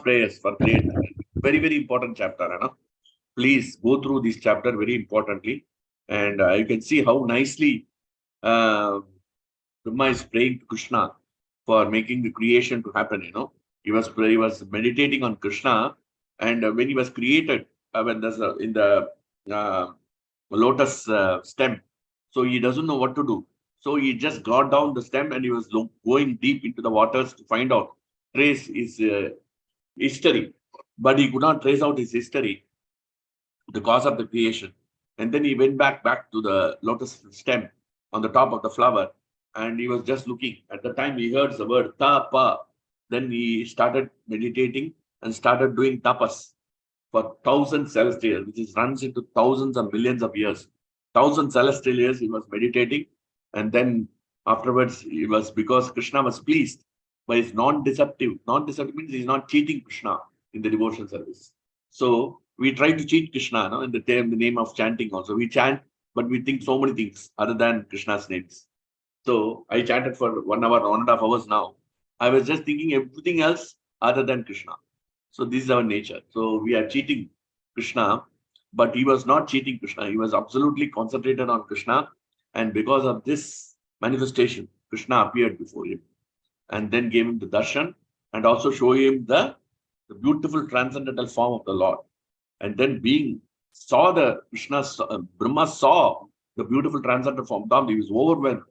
prayers for great. Very, very important chapter. You know? Please go through this chapter very importantly. And you can see how nicely Brahma is praying to Krishna for making the creation to happen. You know, he was meditating on Krishna, and when he was created, when there's in the lotus stem, so he doesn't know what to do. So he just got down the stem and he was going deep into the waters to find out, trace his history, but he could not trace out his history, the cause of the creation. And then he went back to the lotus stem on the top of the flower, and he was just looking. At the time he heard the word tapa. Then he started meditating and started doing tapas for 1,000 celestial years, which runs into thousands and millions of years. 1,000 celestial years he was meditating, and then afterwards it was because Krishna was pleased by his non-deceptive. Non-deceptive means he's not cheating Krishna in the devotion service. So we try to cheat Krishna, no, in the name of chanting also. We chant, but we think so many things other than Krishna's names. So I chanted for 1 hour, 1.5 hours now. I was just thinking everything else other than Krishna. So this is our nature. So we are cheating Krishna, but he was not cheating Krishna. He was absolutely concentrated on Krishna. And because of this manifestation, Krishna appeared before him and then gave him the darshan and also show him the beautiful transcendental form of the Lord. And then Brahma saw the beautiful transcendental form. He was overwhelmed.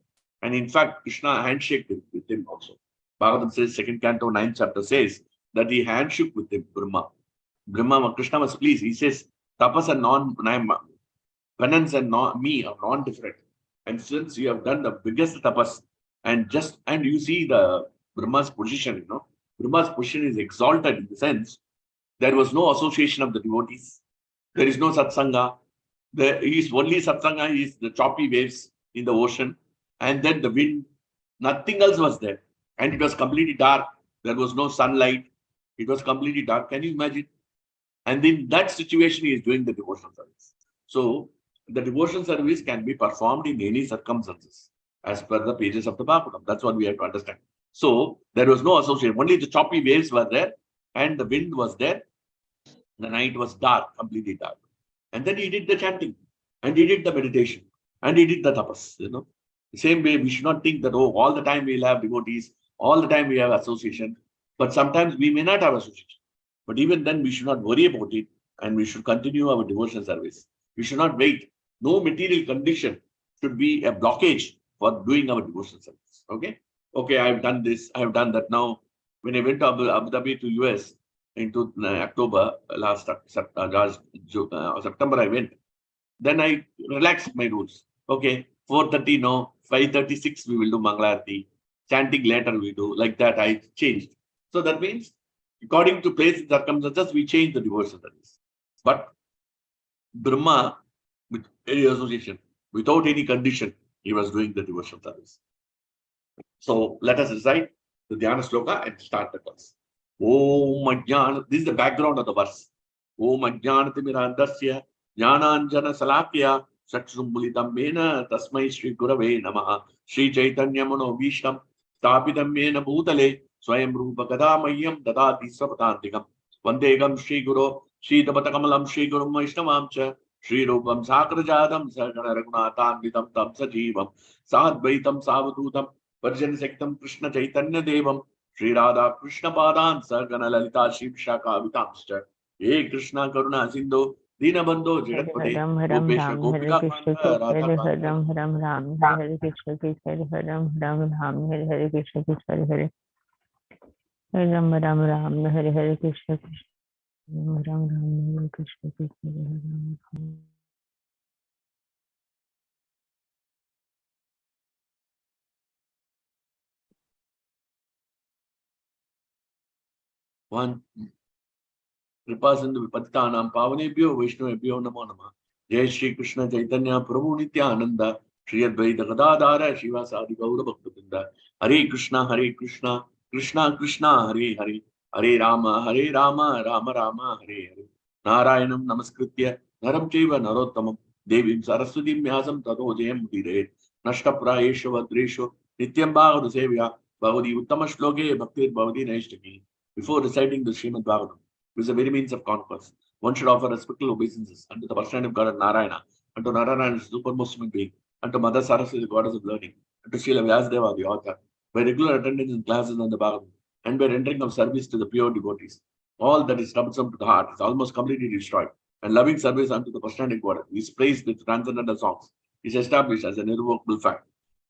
And in fact, Krishna handshaked with him also. Bhagavatam says, 2nd canto, 9th chapter says that he handshook with him, Brahma. Krishna was pleased. He says, tapas and penance and me are non-different. And since you have done the biggest tapas, and you see the Brahma's position, you know, Brahma's position is exalted in the sense there was no association of the devotees. There is no satsanga. There is only satsanga is the choppy waves in the ocean, and then the wind. Nothing else was there. And it was completely dark. There was no sunlight. It was completely dark. Can you imagine? And in that situation, he is doing the devotional service. So the devotional service can be performed in any circumstances as per the pages of the Bhagavatam. That's what we have to understand. So there was no association. Only the choppy waves were there and the wind was there. The night was dark, completely dark. And then he did the chanting and he did the meditation and he did the tapas. You know, the same way we should not think that, oh, all the time we'll have devotees, all the time we have association. But sometimes we may not have association. But even then we should not worry about it and we should continue our devotion service. We should not wait. No material condition should be a blockage for doing our devotion service. Okay, I have done this, I have done that. Now, when I went to Abu Dhabi to US into October, last September I went, then I relaxed my rules. Okay, 4:30 no, 5:36 we will do Mangalarti, chanting later we do, like that I changed. So that means, according to place and circumstances, we change the devotion service. But Brahma, with any association, without any condition, he was doing the devotion service. So let us recite the Dhyana Sloka and start the verse. Om Ajnana, this is the background of the verse. Om Ajnanatimirandasya Jnananjana Salakya Saksumbulitam Mena Tasmai Shri Gurave Namaha Shri Chaitanya Mano Vishtam Stapitam Mena Bhutale Swayam Rupa Kadamayam Dadati Sapatantikam Vandegam Shri Guru Shri Dabatakamalam Shri Guru Vaishnavamcha Shri Rupam Sakrajadam Sargana Raghunathanvitam Tam Sajivam Sadvaitam Savadutam Varjan Sektam Krishna Chaitanya Devam Shri Radha Krishna Padan Sargana Lalita Shri Vishaka Vitamscha Ye Krishna Karuna Sindhu Dinabandho Jagatpate Gopesha Gopika Kanta Radha Ram Ram Ram Hare Krishna Krishna Hare Ram Ram Ram Hare Krishna Krishna Hare Ram Ram Ram Hare Krishna Krishna Ram Ram Hare Krishna Krishna Hare Ram. One. Kripasindu Patitanam Pavanebhyo Vaishnavebhyo Namo Namah. Jai Shri Krishna Chaitanya Prabhu Nityananda Shri Advaita Gadadhara Shiva Sadi Gaura Bhaktavinda Hare Krishna Krishna Krishna Hare Hare Hare Rama Rama Rama Hare Hare Narayanam Namaskritya Naram Chaiva Narottamam Devim Saraswatim Vyasam Tato Jayam Udire Nashta Prayesha Vadresho Nityam Bhagavata Sevya Bhavati Uttama Shloke Bhaktir Bhavati Naishtaki Before reciting the Śrīmad-Bhāgavatam, which is the very means of conquest, one should offer respectful obeisances unto the personality of God Narayana, unto Narayana, the supermost human being, unto Mother Saraswati, the goddess of learning, unto Srila Vyasadeva, the author, by regular attendance in classes on the Bhagavatam, and by rendering of service to the pure devotees. All that is troublesome to the heart is almost completely destroyed, and loving service unto the personality of God is praised with transcendental songs, is established as an irrevocable fact.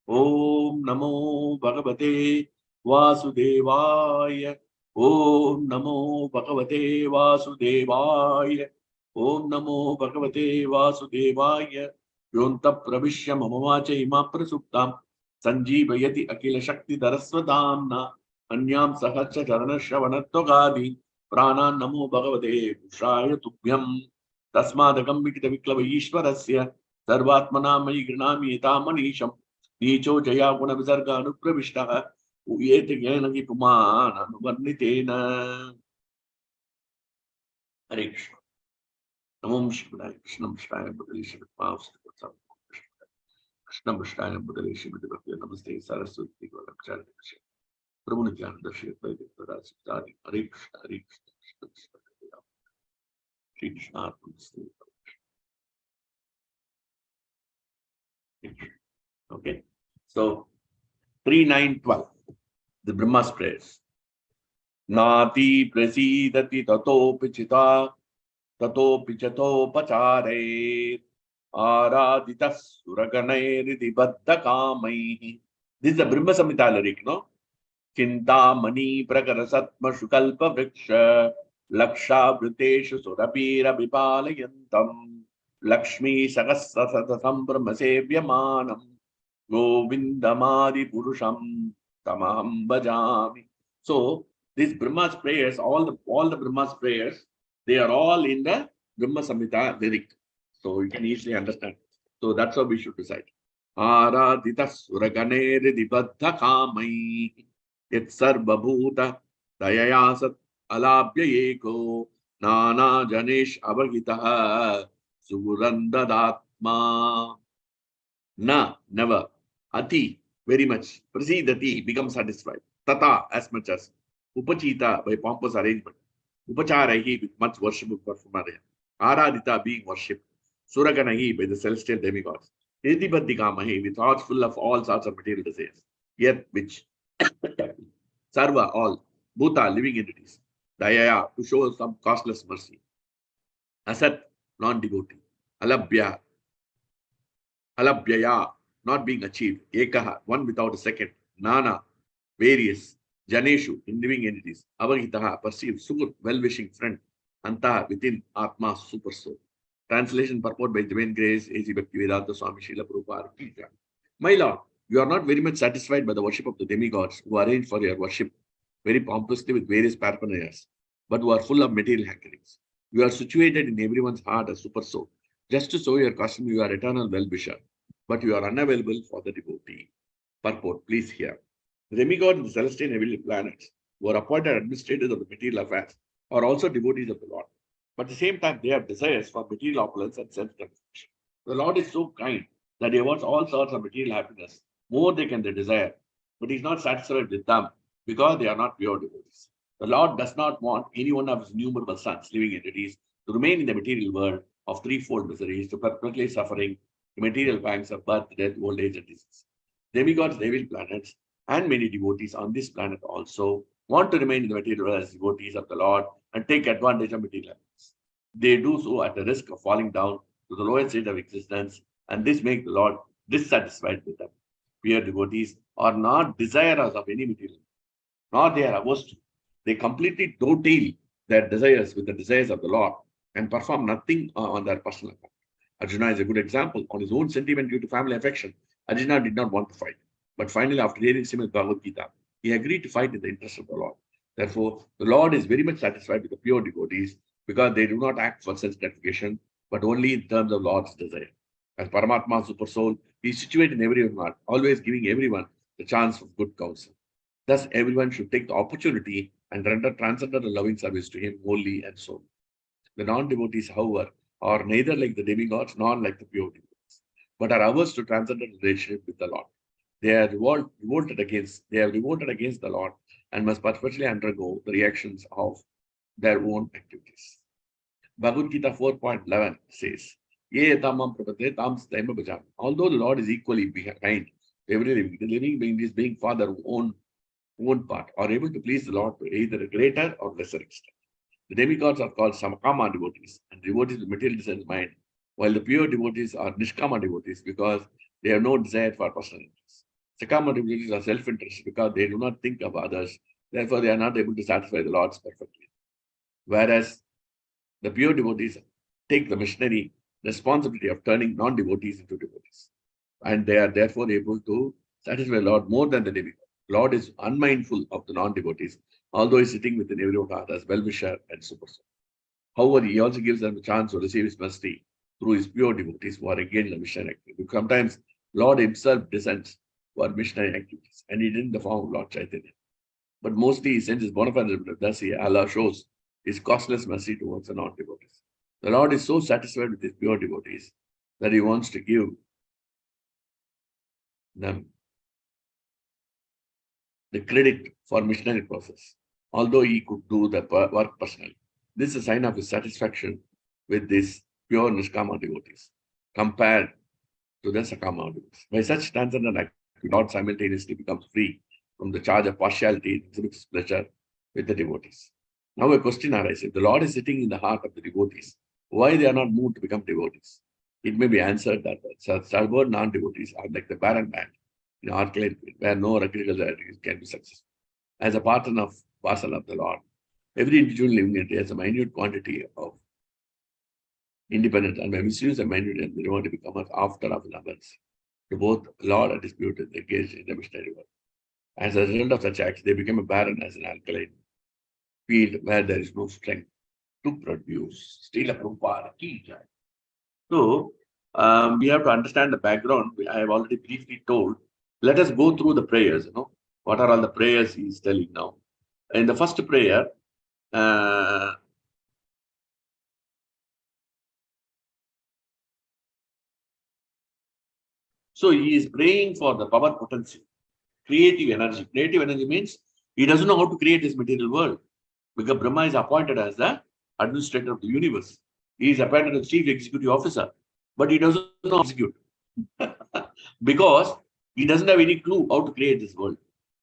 Om Namo Bhagavate Vasudevaya. Om Namo Bhagavate Vasudevaya. Om Namo Bhagavate Vasudevaya. Yonta Pravishya Mamamacha Ima Prasuptam Sanjeevayati Akila Shakti Darasvadamna Anyam Sahacha Charana Shravanatogadi Prana Namo Bhagavate Pushaya Tubhyam Tasmadakam Vikita Viklava Ishwarasya Sarvatmana Mayi Grinami Etamanisham Nicho Jaya Guna Visarga Anupravishtaha Uyete Gyanagi Pumana Nuvarnitena. Hare Krishna. Namo Shivaya Krishna Mishaya Bhagavate Pavs Krishna Mishaya Bhagavate Namaste Saraswati Gauracharya Prabhu Nityananda Shri Hare Krishna Hare Krishna Shri Krishna Okay, so 3.9.12, the Brahma's prayers. Nati prasidati tato pichita tato pichato pachare araditas suraganairidi baddha kamai. This is the Brahma Samhita lyric, no? Chinta mani prakara satma shukalpa vriksha laksha vriteshu surapira vipalayantam Lakshmi Sagasasam Brahma Sevyamanam Govindamadi Purusham Tamaham Bhajami. So these Brahma's prayers, all the Brahma's prayers, they are all in the Brahma Samhita lyric. So you can easily understand. So that's how we should recite. Aradita Suraganere Dibadha Kamai Yet Sarvabhuta Dayayasat Alabhya Eko Nana Janesh Abhagitaha Surandadatma. Na, never. Ati, very much. Prasidati, become satisfied. Tata, as much as. Upachita, by pompous arrangement. Upacharahi, with much worship of performance. Aradita, being worshipped. Suraganahi, by the celestial demigods. Iridibaddhikamahi, with hearts full of all sorts of material desires. Yet, which Sarva, all. Bhuta, living entities. Dayaya, to show some costless mercy. Asat, non-devotee. Alabhya, alabhyaya, not being achieved. Ekaha, one without a second. Nana, various. Janeshu, in living entities. Avagitaha, perceived. Sukur, well-wishing friend. Antaha, within. Atma, super soul. Translation purport by Divine Grace, A.C. Bhaktivedanta Swami Srila Prabhupada. My Lord, you are not very much satisfied by the worship of the demigods who arrange for your worship very pompously with various paraphernalias, but who are full of material hankerings. You are situated in everyone's heart as super soul. Just to show your custom, you are eternal well-wisher, but you are unavailable for the devotee. Purport, please hear. The demigods and the celestial and heavenly planets who are appointed administrators of the material affairs are also devotees of the Lord. But at the same time, they have desires for material opulence and self-gratification. The Lord is so kind that he wants all sorts of material happiness, more they can desire, but he is not satisfied with them because they are not pure devotees. The Lord does not want any one of his innumerable sons, living entities, to remain in the material world of threefold miseries, to perpetually suffering the material pangs of birth, death, old age, and disease. Demigods, devil planets, and many devotees on this planet also want to remain in the material world as devotees of the Lord and take advantage of material happiness. They do so at the risk of falling down to the lowest state of existence, and this makes the Lord dissatisfied with them. Pure devotees are not desirous of any material, nor they are averse to. They completely dovetail their desires with the desires of the Lord and perform nothing on their personal account. Arjuna is a good example. On his own sentiment due to family affection, Arjuna did not want to fight. But finally, after hearing Śrīmad-Bhāgavatam, he agreed to fight in the interest of the Lord. Therefore, the Lord is very much satisfied with the pure devotees because they do not act for sense gratification, but only in terms of Lord's desire. As Paramatma Super Soul, he is situated in everyone's heart, always giving everyone the chance of good counsel. Thus, everyone should take the opportunity and render transcendental loving service to him wholly and solely. The non-devotees, however, are neither like the demigods nor like the pure devotees, but are averse to transcendental relationship with the Lord. They have revolted against the Lord and must perpetually undergo the reactions of their own activities. Bhagavad Gita 4.11 says, Ye tamam prapate tam staima bhajam. Although the Lord is equally behind every living, the living being is being for their own part, are able to please the Lord to either a greater or lesser extent. The demigods are called Samakama devotees, and devotees with material desire mind, while the pure devotees are Nishkama devotees because they have no desire for personal interest. Sakama devotees are self-interested because they do not think of others, therefore they are not able to satisfy the Lords perfectly. Whereas the pure devotees take the missionary responsibility of turning non-devotees into devotees, and they are therefore able to satisfy the Lord more than the demigod. Lord is unmindful of the non-devotees, although he is sitting within every one of us as well-wisher and super soul. However, he also gives them a chance to receive his mercy through his pure devotees who are again the missionary activity. Sometimes Lord himself descends for missionary activities, and he did in the form of Lord Chaitanya. But mostly he sends his bona fide representative. Thus, Allah shows his costless mercy towards the non-devotees. The Lord is so satisfied with his pure devotees that he wants to give them the credit for missionary process, although he could do the work personally. This is a sign of his satisfaction with these pure Nishkama devotees compared to the Sakama devotees. By such transcendental act, God simultaneously becomes free from the charge of partiality and exhibits pleasure with the devotees. Now a question arises. If the Lord is sitting in the heart of the devotees, why they are not moved to become devotees? It may be answered that stubborn non-devotees are like the barren land in alkaline field, where no agricultural activities can be successful. As a partner of parcel of the Lord, every individual living entity has a minute quantity of independence, and by misuse of minute, they want to become an after of abundance. To both Lord and his beauty engaged in the missionary work. As a result of such acts, they become a barren as an alkaline field where there is no strength to produce. Still a Prabhupada key. So we have to understand the background. I have already briefly told. Let us go through the prayers. What are all the prayers he is telling now? In the first prayer, so he is praying for the power potency, creative energy. Creative energy means he doesn't know how to create his material world, because Brahma is appointed as the administrator of the universe. He is appointed as chief executive officer, but he doesn't know how to execute because he doesn't have any clue how to create this world.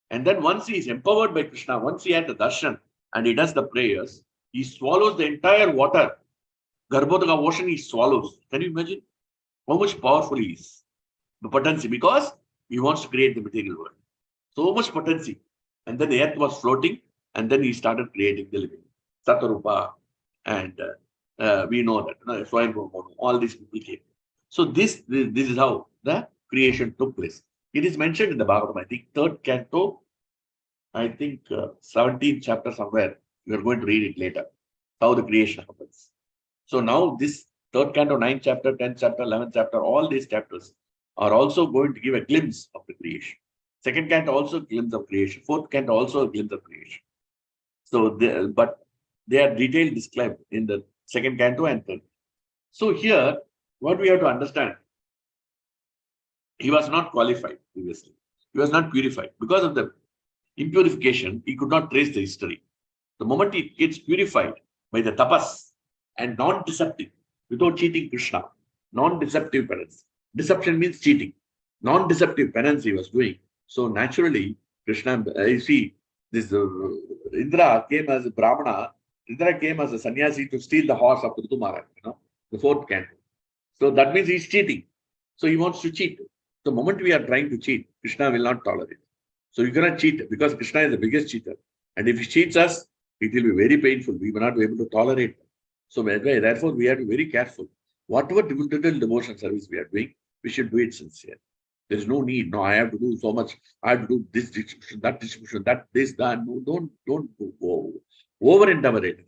And then once he is empowered by Krishna, once he had the darshan and he does the prayers, he swallows the entire water. Garbhodaka ocean he swallows. Can you imagine how much powerful he is? The potency, because he wants to create the material world. So much potency. And then the earth was floating, and then he started creating the living. Satarupa, and we know that all these people came. So this is how the creation took place. It is mentioned in the Bhagavatam, I think, 3rd canto, I think 17th chapter somewhere. We are going to read it later, how the creation happens. So now this 3rd canto, 9th chapter, 10th chapter, 11th chapter, all these chapters are also going to give a glimpse of the creation. 2nd canto also a glimpse of creation. 4th canto also a glimpse of creation. So, but they are detailed described in the 2nd canto and 3rd. So here, what we have to understand, he was not qualified previously. He was not purified. Because of the impurification, he could not trace the history. The moment he gets purified by the tapas and non-deceptive, without cheating Krishna, non-deceptive penance. Deception means cheating. Non-deceptive penance he was doing. So naturally, Krishna, you see, this Indra came as a Brahmana. Indra came as a sannyasi to steal the horse of Ritu Maharaj, the 4th canto. So that means he's cheating. So he wants to cheat. The moment we are trying to cheat, Krishna will not tolerate. So you cannot cheat because Krishna is the biggest cheater. And if he cheats us, it will be very painful. We will not be able to tolerate it. So therefore, we have to be very careful. Whatever devotion service we are doing, we should do it sincere. There is no need. No, I have to do so much. I have to do this distribution, that, this, that. No, don't go over endeavor it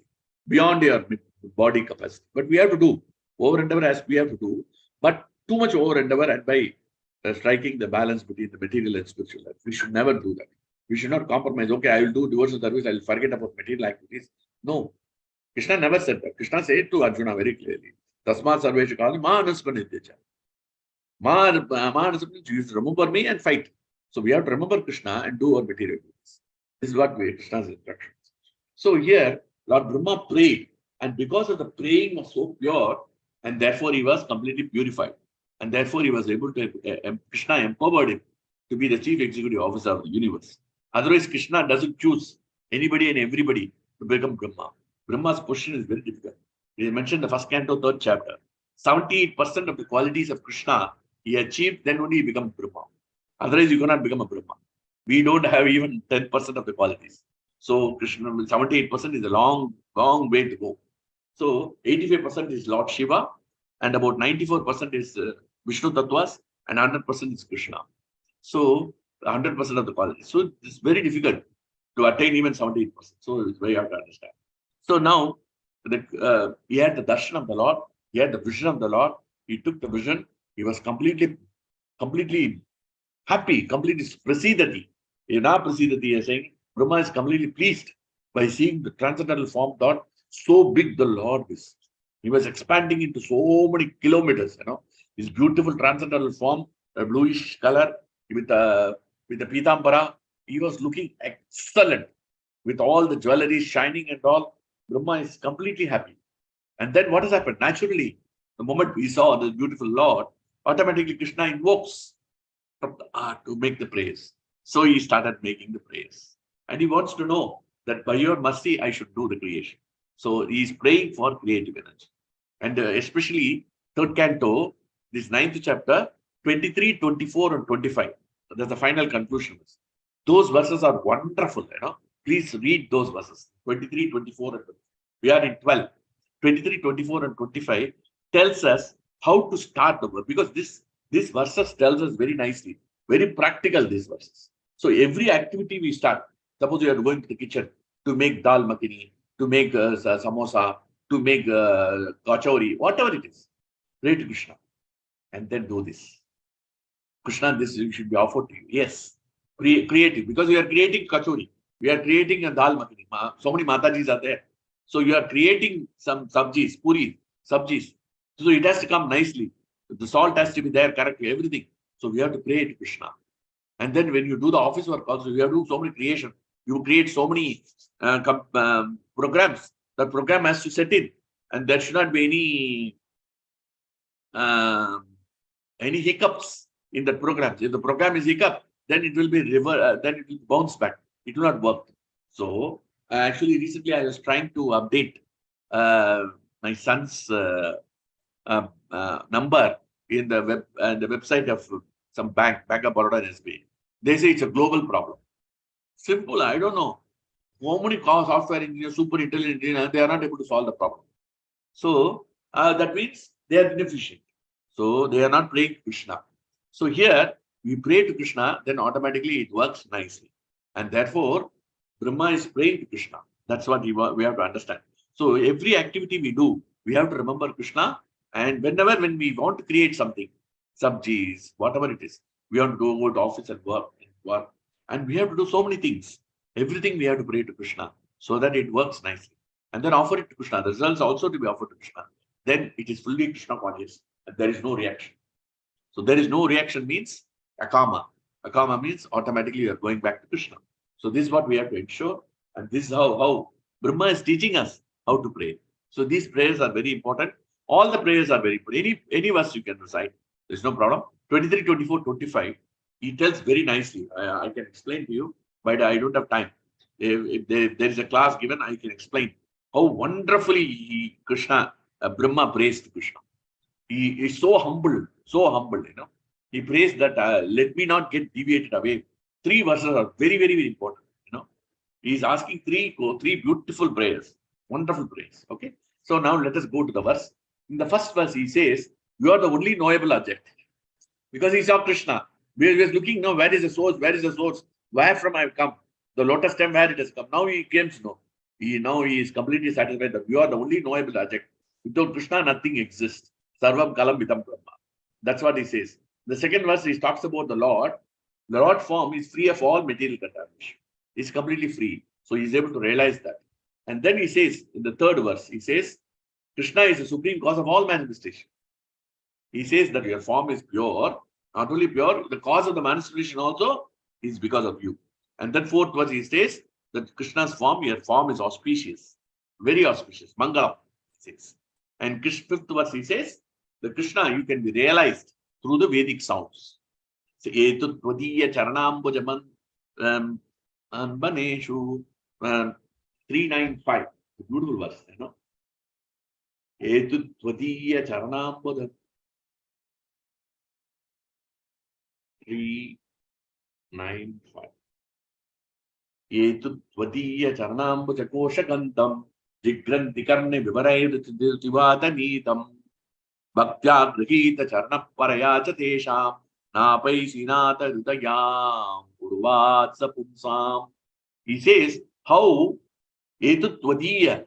beyond your body capacity. But we have to do over endeavor as we have to do. But too much over endeavor and by striking the balance between the material and spiritual life. We should never do that. We should not compromise. Okay, I will do devotional service. I will forget about material activities. No. Krishna never said that. Krishna said to Arjuna very clearly, Tasmat Sarvesha Kali Manaspanityacha. You remember me and fight. So we have to remember Krishna and do our material duties. This is what Krishna's instructions. So here, Lord Brahma prayed, and because of the praying was so pure, and therefore he was completely purified. And therefore he was able to, Krishna empowered him to be the chief executive officer of the universe. Otherwise, Krishna doesn't choose anybody and everybody to become Brahma. Brahma's position is very difficult. We mentioned the first canto, 3rd chapter. 78% of the qualities of Krishna he achieved, then only he becomes Brahma. Otherwise, you cannot become a Brahma. We don't have even 10% of the qualities. So Krishna, 78% is a long way to go. So 85% is Lord Shiva, and about 94% is Vishnu Tattvas, and 100% is Krishna. So 100% of the qualities. So it's very difficult to attain even 78%. So it's very hard to understand. So now he had the darshan of the Lord, he had the vision of the Lord, he took the vision, he was completely happy, completely prasidati. Now prasidati is saying, Brahma is completely pleased by seeing the transcendental form thought so big the Lord is. He was expanding into so many kilometers, his beautiful transcendental form, a bluish color with the pitambara. He was looking excellent with all the jewelry shining and all. Brahma is completely happy. And then what has happened? Naturally, the moment we saw the beautiful Lord, automatically Krishna invokes from the heart to make the prayers. So he started making the prayers. And he wants to know that by your mercy, I should do the creation. So he is praying for creative energy. And especially 3rd canto, this 9th chapter, 23, 24, and 25. That's the final conclusion. Those verses are wonderful. Please read those verses. 23, 24, and 25. We are in 12. 23, 24, and 25 tells us how to start the work. Because this verses tells us very nicely, very practical, these verses. So every activity we start, suppose you are going to the kitchen to make dal makhani, to make samosa, to make kachori, whatever it is, pray to Krishna and then do this. Krishna, this should be offered to you. Yes, creative, because we are creating kachori, we are creating a dal makhani. So many Matajis are there. So you are creating some sabjis, puri, sabjis. So it has to come nicely. The salt has to be there correctly, everything. So we have to pray to Krishna. And then when you do the office work also, you have to do so many creation. You create so many programs. The program has to set in. And there should not be any hiccups in the programs. If the program is hiccup, then it will be then it will bounce back. It will not work. So actually, recently I was trying to update my son's number in the website of some bank of Baroda and SBI. They say it's a global problem. Simple, I don't know. How many software engineers, super intelligent engineers, they are not able to solve the problem. So that means they are inefficient. So they are not praying to Krishna. So here we pray to Krishna, then automatically it works nicely. And therefore, Brahma is praying to Krishna. That's what we have to understand. So every activity we do, we have to remember Krishna. And when we want to create something, sabjis, whatever it is, we have to go to office and work. And we have to do so many things. Everything we have to pray to Krishna so that it works nicely. And then offer it to Krishna. The results also to be offered to Krishna. Then it is fully Krishna conscious and there is no reaction. So there is no reaction means akama. Akama means automatically you are going back to Krishna. So this is what we have to ensure. And this is how Brahma is teaching us how to pray. So these prayers are very important. All the prayers are very important. Any verse you can recite. There's no problem. 23, 24, 25. He tells very nicely. I can explain to you, but I don't have time. If there is a class given, I can explain how wonderfully Brahma prays to Krishna. He is so humble, He prays that let me not get deviated away. 3 verses are very, very, very important. He is asking three beautiful prayers, wonderful prayers. Okay. So now let us go to the verse. In the first verse, he says, "You are the only knowable object," because he saw Krishna. We are looking now, where is the source? Where is the source? Where from I have come? The lotus stem, where it has come. Now he came to know. Now he is completely satisfied that you are the only knowable object. Without Krishna, nothing exists. Sarvam kalam vidam brahma. That's what he says. The second verse, he talks about the Lord. The Lord form is free of all material contamination. It's completely free. So he's able to realize that. And then he says, in the third verse, he says, Krishna is the supreme cause of all manifestation. He says that your form is pure. Not only pure, the cause of the manifestation also is because of you. And then fourth verse, he says, that Krishna's form, your form is auspicious, very auspicious. Mangalam, he says. And fifth verse, he says, the Krishna, you can be realized through the Vedic sounds. So, Etut Tvadiya Charanambujaman Baneshu 395. Beautiful verse, you know. Etut Tvadiya Charanambujaman 395. Etut Tvadiya Charanambujakoshakantam Jigranti Karne Vivarayutivata Bhaktya Grihita Charna Parayacha Tesham Napai Sinata Rudayam Urvatsa Pumsam. He says, how Etut Tvadiya,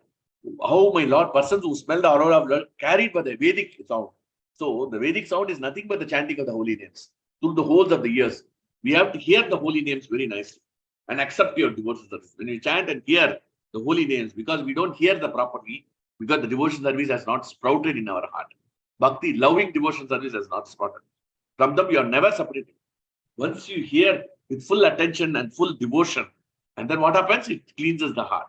how my Lord, persons who smell the aroma of blood carried by the Vedic sound. So the Vedic sound is nothing but the chanting of the holy names through the whole of the years. We have to hear the holy names very nicely and accept your devotion service. When you chant and hear the holy names, because we don't hear the properly, because the devotion service has not sprouted in our heart. Bhakti, loving devotion service has not sprouted. From them, you are never separated. Once you hear with full attention and full devotion, and then what happens? It cleanses the heart.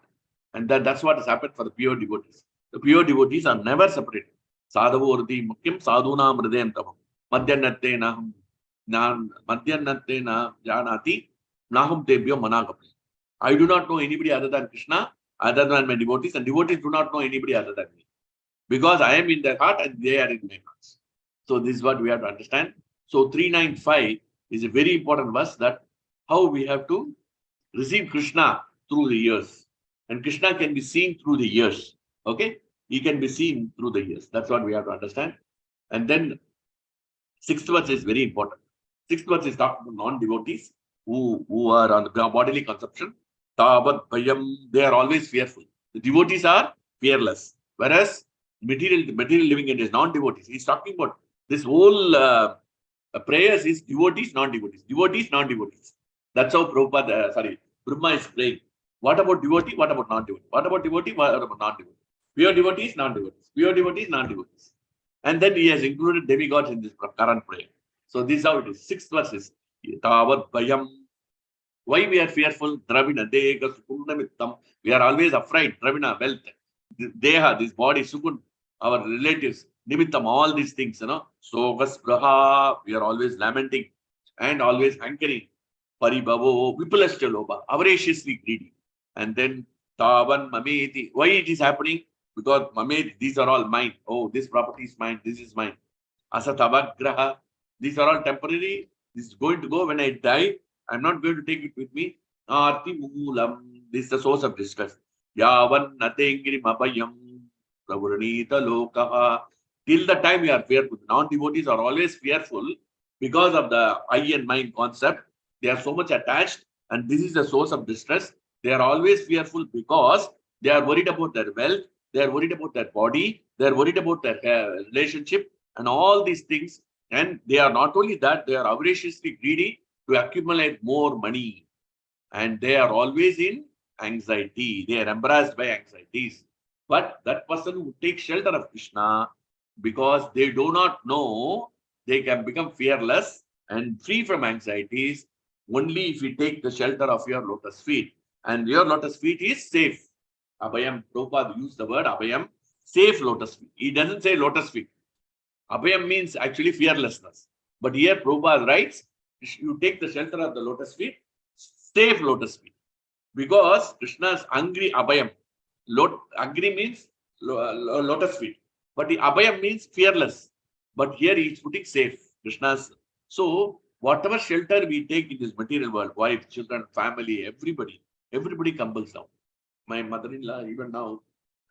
And that's what has happened for the pure devotees. The pure devotees are never separated. Sadhavorti mukyam sadhuna mridayam tamam. Madhyanatte na janati nahum tebhyo managapli. I do not know anybody other than Krishna, other than my devotees, and devotees do not know anybody other than me. Because I am in their heart and they are in my heart. So this is what we have to understand. So 395 is a very important verse, that how we have to receive Krishna through the years. And Krishna can be seen through the years. Okay? He can be seen through the years. That's what we have to understand. And then sixth verse is very important. Sixth verse is talking about non-devotees who are on the bodily consumption. Tavat bhayam, they are always fearful. The devotees are fearless. Whereas material living entities, non-devotees. He's talking about this whole prayers is devotees, non-devotees. Devotees, non-devotees. That's how Brahma is praying. What about devotee? What about non-devotee? What about devotee? What about non-devotee? Pure devotees, non-devotees. Pure devotees, non-devotees. And then he has included demigods in this current prayer. So this is how it is. Sixth verse is Tavat Bhayam. Why we are fearful? Dravina, Dega, Sukunnamittam. We are always afraid. Dravina, wealth. Deha, this body, Sukun, our relatives, Nimittam, all these things, you know. Sogas Praha, we are always lamenting and always hankering. Paribhavo, Vipulashya Loba, avariciously greedy. And then Tavan Mameti. Why it is happening? Because Mameti, these are all mine. Oh, this property is mine, this is mine. Asatavagraha, these are all temporary. This is going to go when I die. I'm not going to take it with me. Arti Moolam, this is the source of distress. Yavan Natengiri Mabhayam Pravuranita Lokaha. Till the time we are fearful. Non-devotees are always fearful because of the I and mind concept. They are so much attached, and this is the source of distress. They are always fearful because they are worried about their wealth, they are worried about their body, they are worried about their relationship, and all these things. And they are not only that, they are avariciously greedy to accumulate more money. And they are always in anxiety. They are embarrassed by anxieties. But that person who takes shelter of Krishna, because they do not know, they can become fearless and free from anxieties only if you take the shelter of your lotus feet. And your lotus feet is safe. Abhayam, Prabhupada used the word Abhayam, safe lotus feet. He doesn't say lotus feet. Abhayam means actually fearlessness. But here Prabhupada writes, you take the shelter of the lotus feet, safe lotus feet. Because Krishna's angry Abhayam. Angry means lotus feet. But the Abhayam means fearless. But here he is putting safe. Krishna's. So whatever shelter we take in this material world, wife, children, family, everybody crumbles down. My mother-in-law, even now,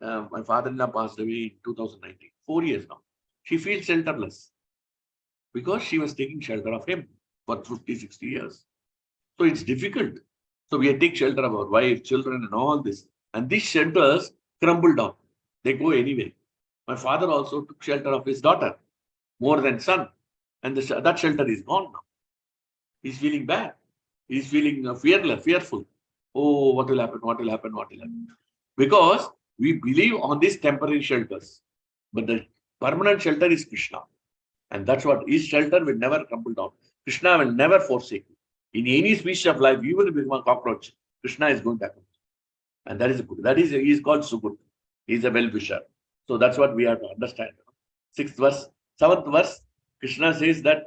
my father-in-law passed away in 2019, 4 years now. She feels shelterless because she was taking shelter of him for 50, 60 years. So it's difficult. So we take shelter of our wife, children, and all this. And these shelters crumble down. They go anyway. My father also took shelter of his daughter, more than son. And that shelter is gone now. He's feeling bad. He's feeling fearful. Oh, what will happen? What will happen? What will happen? Because we believe on these temporary shelters. But the permanent shelter is Krishna. And that's what his shelter will never crumble down. Krishna will never forsake you. In any species of life, you will become a cockroach. Krishna is going to happen. And that is good. That is, he is called Sukut. He is a well-wisher. So that's what we have to understand. 6th verse, 7th verse, Krishna says that,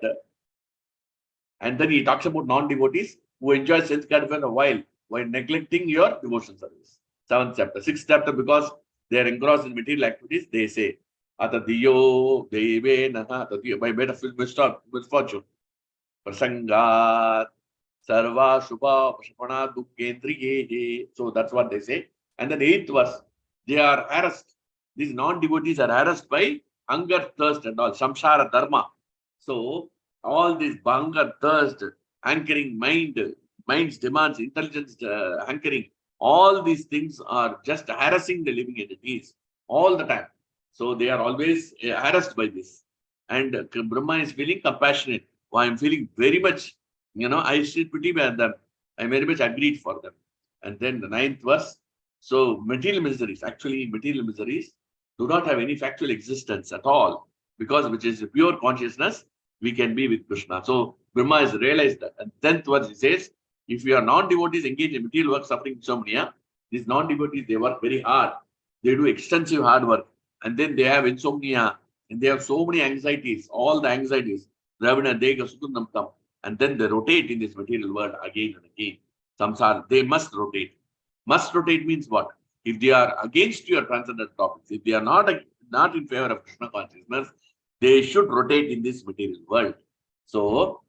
and then he talks about non-devotees who enjoy sense gratification a while neglecting your devotion service. 7th chapter. 6th chapter, because they are engrossed in material activities, they say, Atadiyo deve naha, by way of misfortune, prasangat, sarva shubha pashapana dukkendriye. So that's what they say. And then 8th verse, they are harassed. These non-devotees are harassed by hunger, thirst, and all, samsara dharma. So all this hunger, thirst, hankering mind's demands, intelligence, hankering, all these things are just harassing the living entities all the time. So they are always harassed by this. And Brahma is feeling compassionate. Well, I'm feeling very much, I still pity them. I very much agreed for them. And then the 9th verse. So material miseries, actually material miseries do not have any factual existence at all, because which is pure consciousness, we can be with Krishna. So Brahma has realized that. And 10th verse he says, if you are non-devotees engaged in material work, suffering insomnia, these non-devotees, they work very hard. They do extensive hard work. And then they have insomnia. And they have so many anxieties, all the anxieties. And then they rotate in this material world again and again. Samsara, they must rotate. Must rotate means what? If they are against your transcendental topics, if they are not in favor of Krishna consciousness, they should rotate in this material world. So,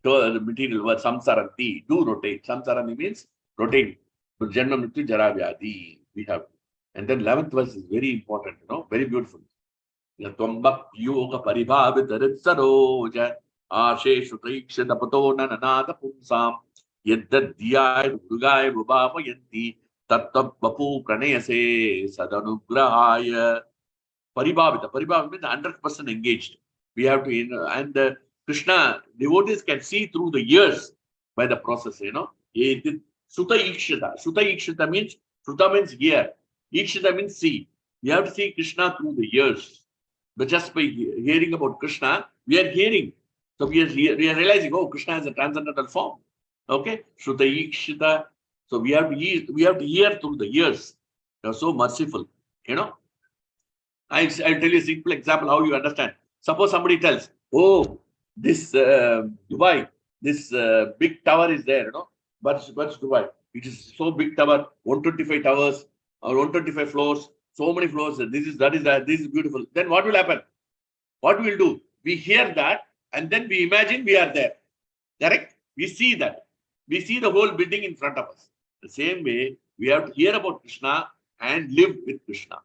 the material world, samsaranti, do rotate. Samsarani means rotate. Janma mrityu jara vyadi. We have. And then 11th verse is very important, very beautiful. Yatwambak yoga paribhavitarit saroja asheshu taikshita pato nananada punsam yadda dhyay durgay vabhavayanti tattab vapu pranayase sadanugrahaya. Paribhavita. Paribhavita means 100% engaged. We have to, and Krishna, devotees can see through the years by the process, Suta Ikshita. Suta Ikshita means, Suta means hear. Ikshita means see. We have to see Krishna through the years. But just by hearing about Krishna, we are hearing. So we are realizing, oh, Krishna is a transcendental form. Okay? Suta Ikshita. So we have to hear through the years. They are so merciful, I'll tell you a simple example how you understand. Suppose somebody tells, oh, this Dubai, this big tower is there, What's Dubai? It is so big tower, 125 towers or 125 floors, so many floors. This is beautiful. Then what will happen? What we will do? We hear that and then we imagine we are there. Correct? We see that. We see the whole building in front of us. The same way, we have to hear about Krishna and live with Krishna.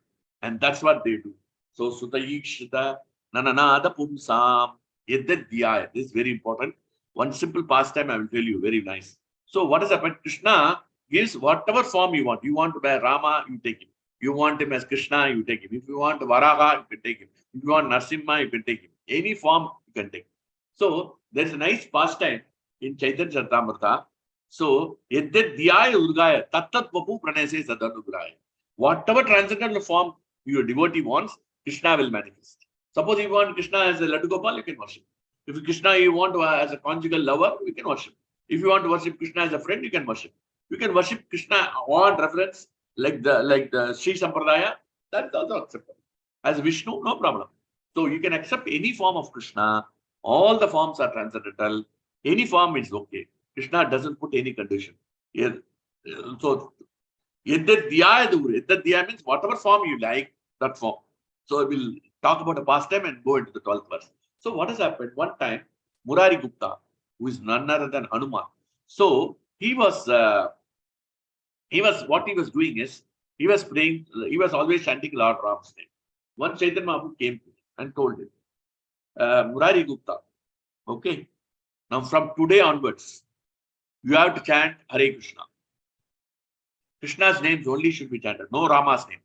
And that's what they do. So, Suta Ikshita, Nananada Pumsam, Yedadhyaya. This is very important. One simple pastime I will tell you, very nice. So, what has happened? Krishna gives whatever form you want. You want to buy Rama, you take him. You want him as Krishna, you take him. If you want Varaha, you can take him. If you want Narsimha, you can take him. Any form, you can take. So, there is a nice pastime in Chaitanya Charitamrita. So, Yedadhyaya Urgaya, Tattat Vapu Pranayase Sadanugraya. Whatever transcendental form your devotee wants, Krishna will manifest. Suppose you want Krishna as a Laddu Gopal, you can worship. If Krishna you want as a conjugal lover, you can worship. If you want to worship Krishna as a friend, you can worship. You can worship Krishna on reference, like the Sri Sampradaya, that is also acceptable. As Vishnu, no problem. So you can accept any form of Krishna. All the forms are transcendental. Any form is okay. Krishna doesn't put any condition. So Yedadhyaya means whatever form you like, that form. So we'll talk about a pastime and go into the 12th verse. So what has happened? One time, Murari Gupta, who is none other than Hanuman. So he was what he was doing is, he was praying, he was always chanting Lord Ram's name. One Chaitanya Mahaprabhu came to him and told him, Murari Gupta, okay, now from today onwards, you have to chant Hare Krishna. Krishna's names only should be chanted, no Rama's name.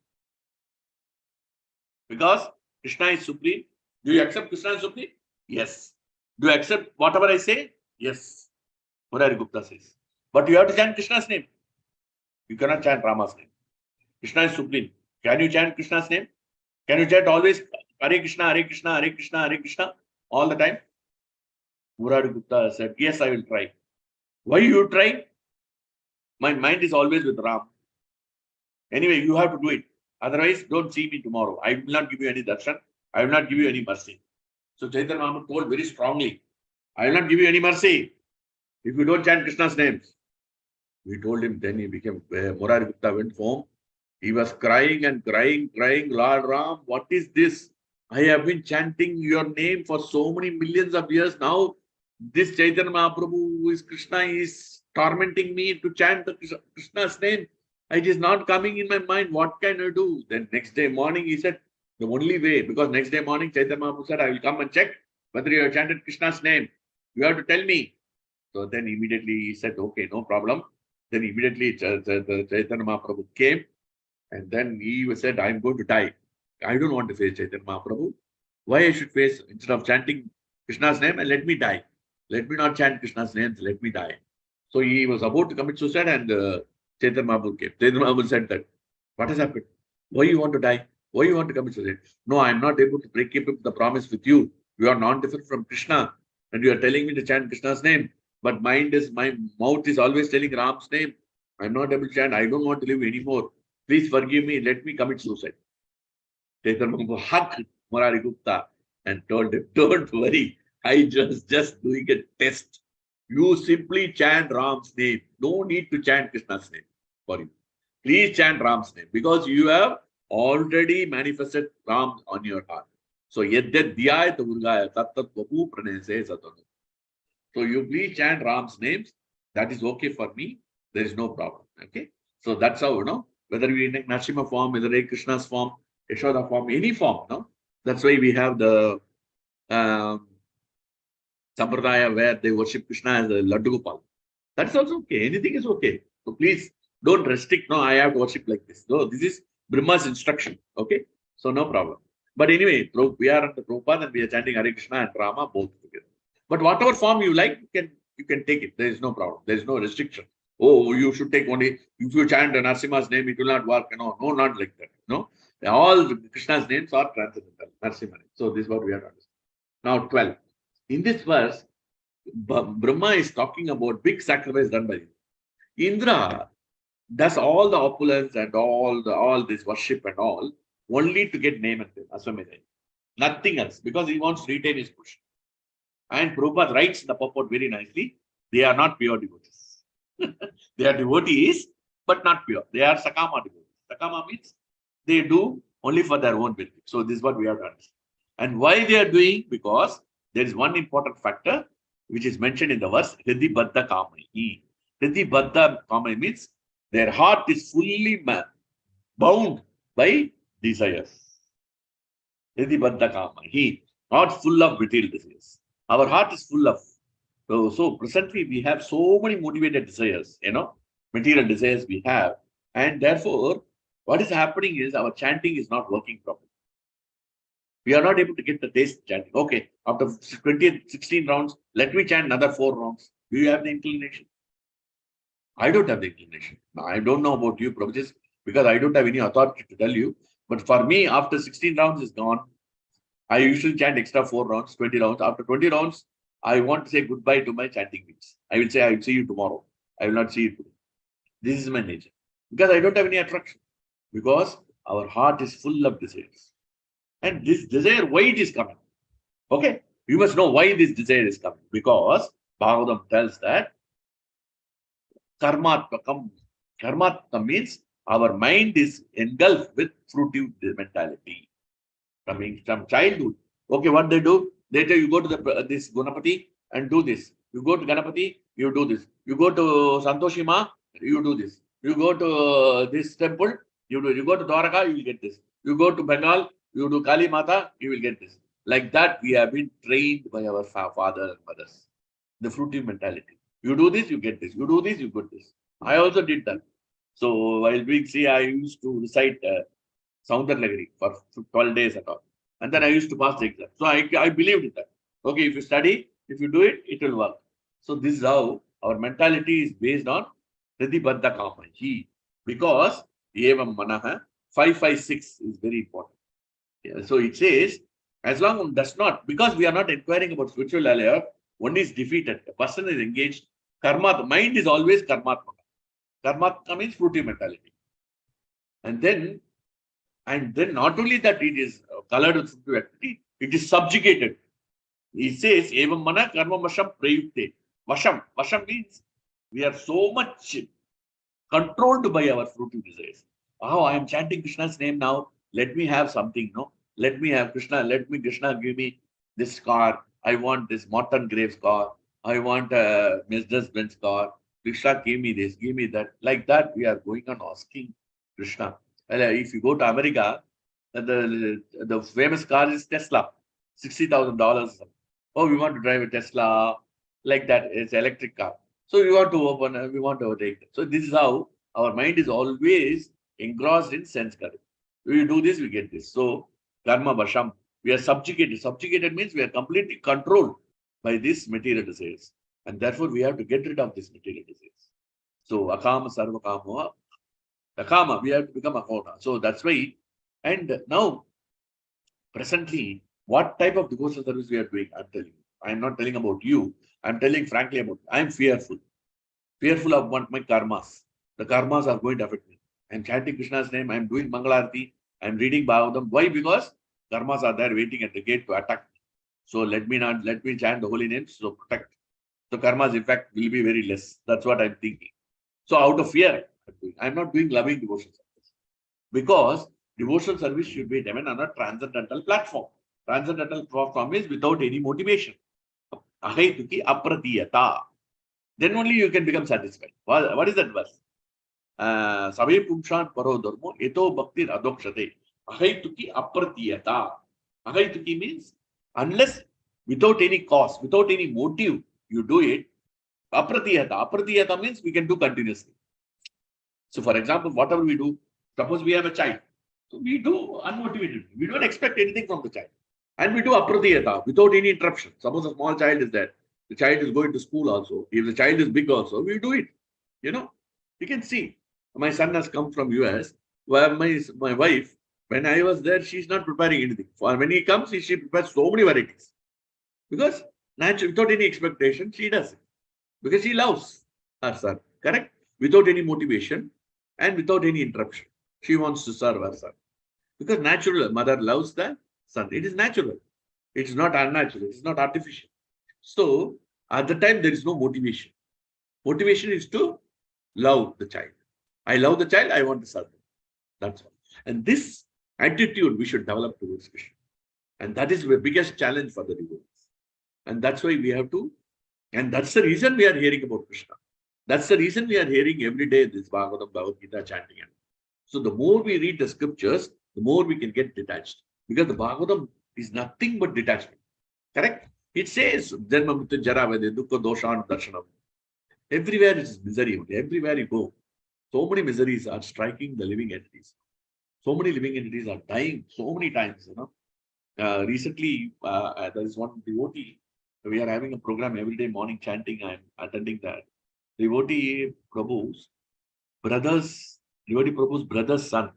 Because Krishna is supreme. Do you accept Krishna is supreme? Yes. Do you accept whatever I say? Yes. Murari Gupta says. But you have to chant Krishna's name. You cannot chant Rama's name. Krishna is supreme. Can you chant Krishna's name? Can you chant always Hare Krishna, Hare Krishna, Hare Krishna, Hare Krishna all the time? Murari Gupta said, yes, I will try. Why you try? My mind is always with Ram. Anyway, you have to do it. Otherwise, don't see me tomorrow. I will not give you any darshan. I will not give you any mercy. So Chaitanya Mahaprabhu told very strongly, I will not give you any mercy if you don't chant Krishna's names. We told him, then he became, Murari Gupta went home. He was crying and crying, Lord Ram, what is this? I have been chanting your name for so many millions of years. Now, this Chaitanya Mahaprabhu, who is Krishna, is tormenting me to chant the Krishna's name. It is not coming in my mind. What can I do? Then next day morning, he said, the only way, because next day morning, Chaitanya Mahaprabhu said, I will come and check whether you have chanted Krishna's name. You have to tell me. So then immediately he said, okay, no problem. Then immediately Chaitanya Mahaprabhu came, and then he said, I'm going to die. I don't want to face Chaitanya Mahaprabhu. Why I should face, instead of chanting Krishna's name, and let me die. Let me not chant Krishna's name, let me die. So he was about to commit suicide, and Chaitanya Mahaprabhu came. Chaitanya Mahaprabhu said that, what has happened? Why you want to die? Why you want to commit suicide? No, I'm not able to keep up the promise with you. You are non-different from Krishna, and you are telling me to chant Krishna's name. But my mouth is always telling Ram's name. I'm not able to chant. I don't want to live anymore. Please forgive me. Let me commit suicide. Chaitanya Mahaprabhu hugged Murari Gupta and told him, don't worry. I just doing a test. You simply chant Ram's name. No need to chant Krishna's name for you. Please chant Ram's name because you have already manifested Ram on your heart. So, yeddet dhyayat urgaya tattat vapu pranese satanu. So you please chant Ram's names. That is okay for me. There is no problem. Okay. So that's how, whether we in Narasimha form, whether in Krishna's form, Yashoda form, any form, That's why we have the Sampradaya where they worship Krishna as a Laddu Gopal. That's also okay. Anything is okay. So please don't restrict. No, I have to worship like this. No, this is Brahma's instruction. Okay. So no problem. But anyway, we are under Prabhupada and we are chanting Hare Krishna and Rama both together. But whatever form you like, you can take it. There is no problem. There is no restriction. Oh, you should take only, if you chant Narasimha's name, it will not work. No, not like that. No. All Krishna's names are transcendental. Narasimha. So this is what we are understanding. Now 12. In this verse, Brahma is talking about big sacrifice done by him. Indra does all the opulence and all this worship and all only to get name and fame, Aswamedha. Nothing else, because he wants to retain his position. And Prabhupada writes in the purport very nicely, they are not pure devotees. They are devotees, but not pure. They are Sakama devotees. Sakama means they do only for their own benefit. So this is what we have to understand. And why they are doing? Because there is one important factor which is mentioned in the verse, Hridhi Baddha Kamai. Hridhi Baddha Kamai means their heart is fully bound by desires. Hridhi Baddha Kamai. Not full of material desires. Our heart is full of. So presently we have so many motivated desires, material desires we have. And therefore, what is happening is our chanting is not working properly. We are not able to get the taste chanting. Okay, after 16 rounds, let me chant another 4 rounds. Do you have the inclination? I don't have the inclination. Now, I don't know about you, Prabhuji, because I don't have any authority to tell you. But for me, after 16 rounds is gone, I usually chant extra 4 rounds, 20 rounds. After 20 rounds, I want to say goodbye to my chanting beats. I will say, I will see you tomorrow. I will not see you today. This is my nature. Because I don't have any attraction. Because our heart is full of desires. And this desire, why it is coming? Okay, you must know why this desire is coming. Because Bhagavatam tells that karmatmakam. Karmatma means our mind is engulfed with fruitive mentality. From childhood. Okay, what they do? They tell you go to this Gunapati and do this. You go to Ganapati, you do this. You go to Santoshima, you do this. You go to this temple, you do. You go to Dwaraka, you will get this. You go to Bengal, you do Kali Mata, you will get this. Like that, we have been trained by our father and mothers. The fruitive mentality. You do this, you get this. You do this, you get this. I also did that. So while being I used to recite Soundarlagiri for 12 days at all. And then I used to pass the exam. So I believed in that. Okay, if you study, if you do it, it will work. So this is how our mentality is based on Hridhi Baddha Kamai. Because Evam Manaha 556 is very important. Yeah, so it says, as long as does not, because we are not inquiring about spiritual layer, one is defeated. A person is engaged. Karma, the mind is always karmatmaka. Karmatmaka means fruitive mentality. And then not only that it is colored with sensitive activity, it is subjugated. He says, Evam mana karma vasham prayukte. Vasham means we are so much controlled by our fruitive desires. Oh, I am chanting Krishna's name now. Let me have something, no? Let me have Krishna. Let me, Krishna, give me this car. I want this Morton Graves car. I want a Mercedes-Benz car. Krishna, give me this, give me that. Like that, we are going on asking Krishna. If you go to America, the famous car is Tesla, $60,000. Oh, we want to drive a Tesla, like that. It's an electric car. So we want to open, we want to overtake. So this is how our mind is always engrossed in sense current. We do this, we get this. So karma vasham, we are subjugated. Subjugated means we are completely controlled by this material desires. And therefore we have to get rid of this material desires. So akama sarva kama, akama, we have to become akona. So that's why. And now, presently, what type of devotional service we are doing, I'm telling you. I'm not telling about you. I'm telling frankly about, I'm fearful. Fearful of what my karmas. The karmas are going to affect me. I'm chanting Krishna's name. I'm doing Mangalarti. I'm reading Bhagavatam. Why? Because karmas are there waiting at the gate to attack. So let me chant the holy names. So protect. So karmas, in fact, will be very less. That's what I'm thinking. So out of fear, I'm not doing loving devotion service. Because devotional service should be done on a transcendental platform. Transcendental platform is without any motivation. Then only you can become satisfied. What is that verse? Sabe pumshan paro dharmo eto bhaktir adokshate. Ahaituki apratiyata. Ahaituki means unless without any cause, without any motive, you do it. Apratiyata. Apratiyata means we can do continuously. So for example, whatever we do, suppose we have a child. So we do unmotivated. We don't expect anything from the child. And we do apratiyata without any interruption. Suppose a small child is there. The child is going to school also. If the child is big also, we do it. You know, you can see. My son has come from US, where my wife, when I was there, she's not preparing anything. For when he comes, she prepares so many varieties. Because naturally, without any expectation, she does it. Because she loves her son. Correct? Without any motivation and without any interruption. She wants to serve her son. Because natural, mother loves the son. It is natural. It is not unnatural. It is not artificial. So, at the time, there is no motivation. Motivation is to love the child. I love the child, I want to serve him. That's all. And this attitude we should develop towards Krishna. And that is the biggest challenge for the devotees. And that's why we have to, and that's the reason we are hearing about Krishna. That's the reason we are hearing every day this Bhagavatam, Bhagavad Gita chanting. So the more we read the scriptures, the more we can get detached. Because the Bhagavatam is nothing but detachment. Correct? It says, Janma Mrityu Jara Vede Dukkha Doshan Darshanam. Everywhere it is misery. Everywhere you go. So many miseries are striking the living entities. So many living entities are dying so many times. Recently, there is one devotee. We are having a program every day morning chanting. I'm attending that. Devotee Prabhu's brother's son,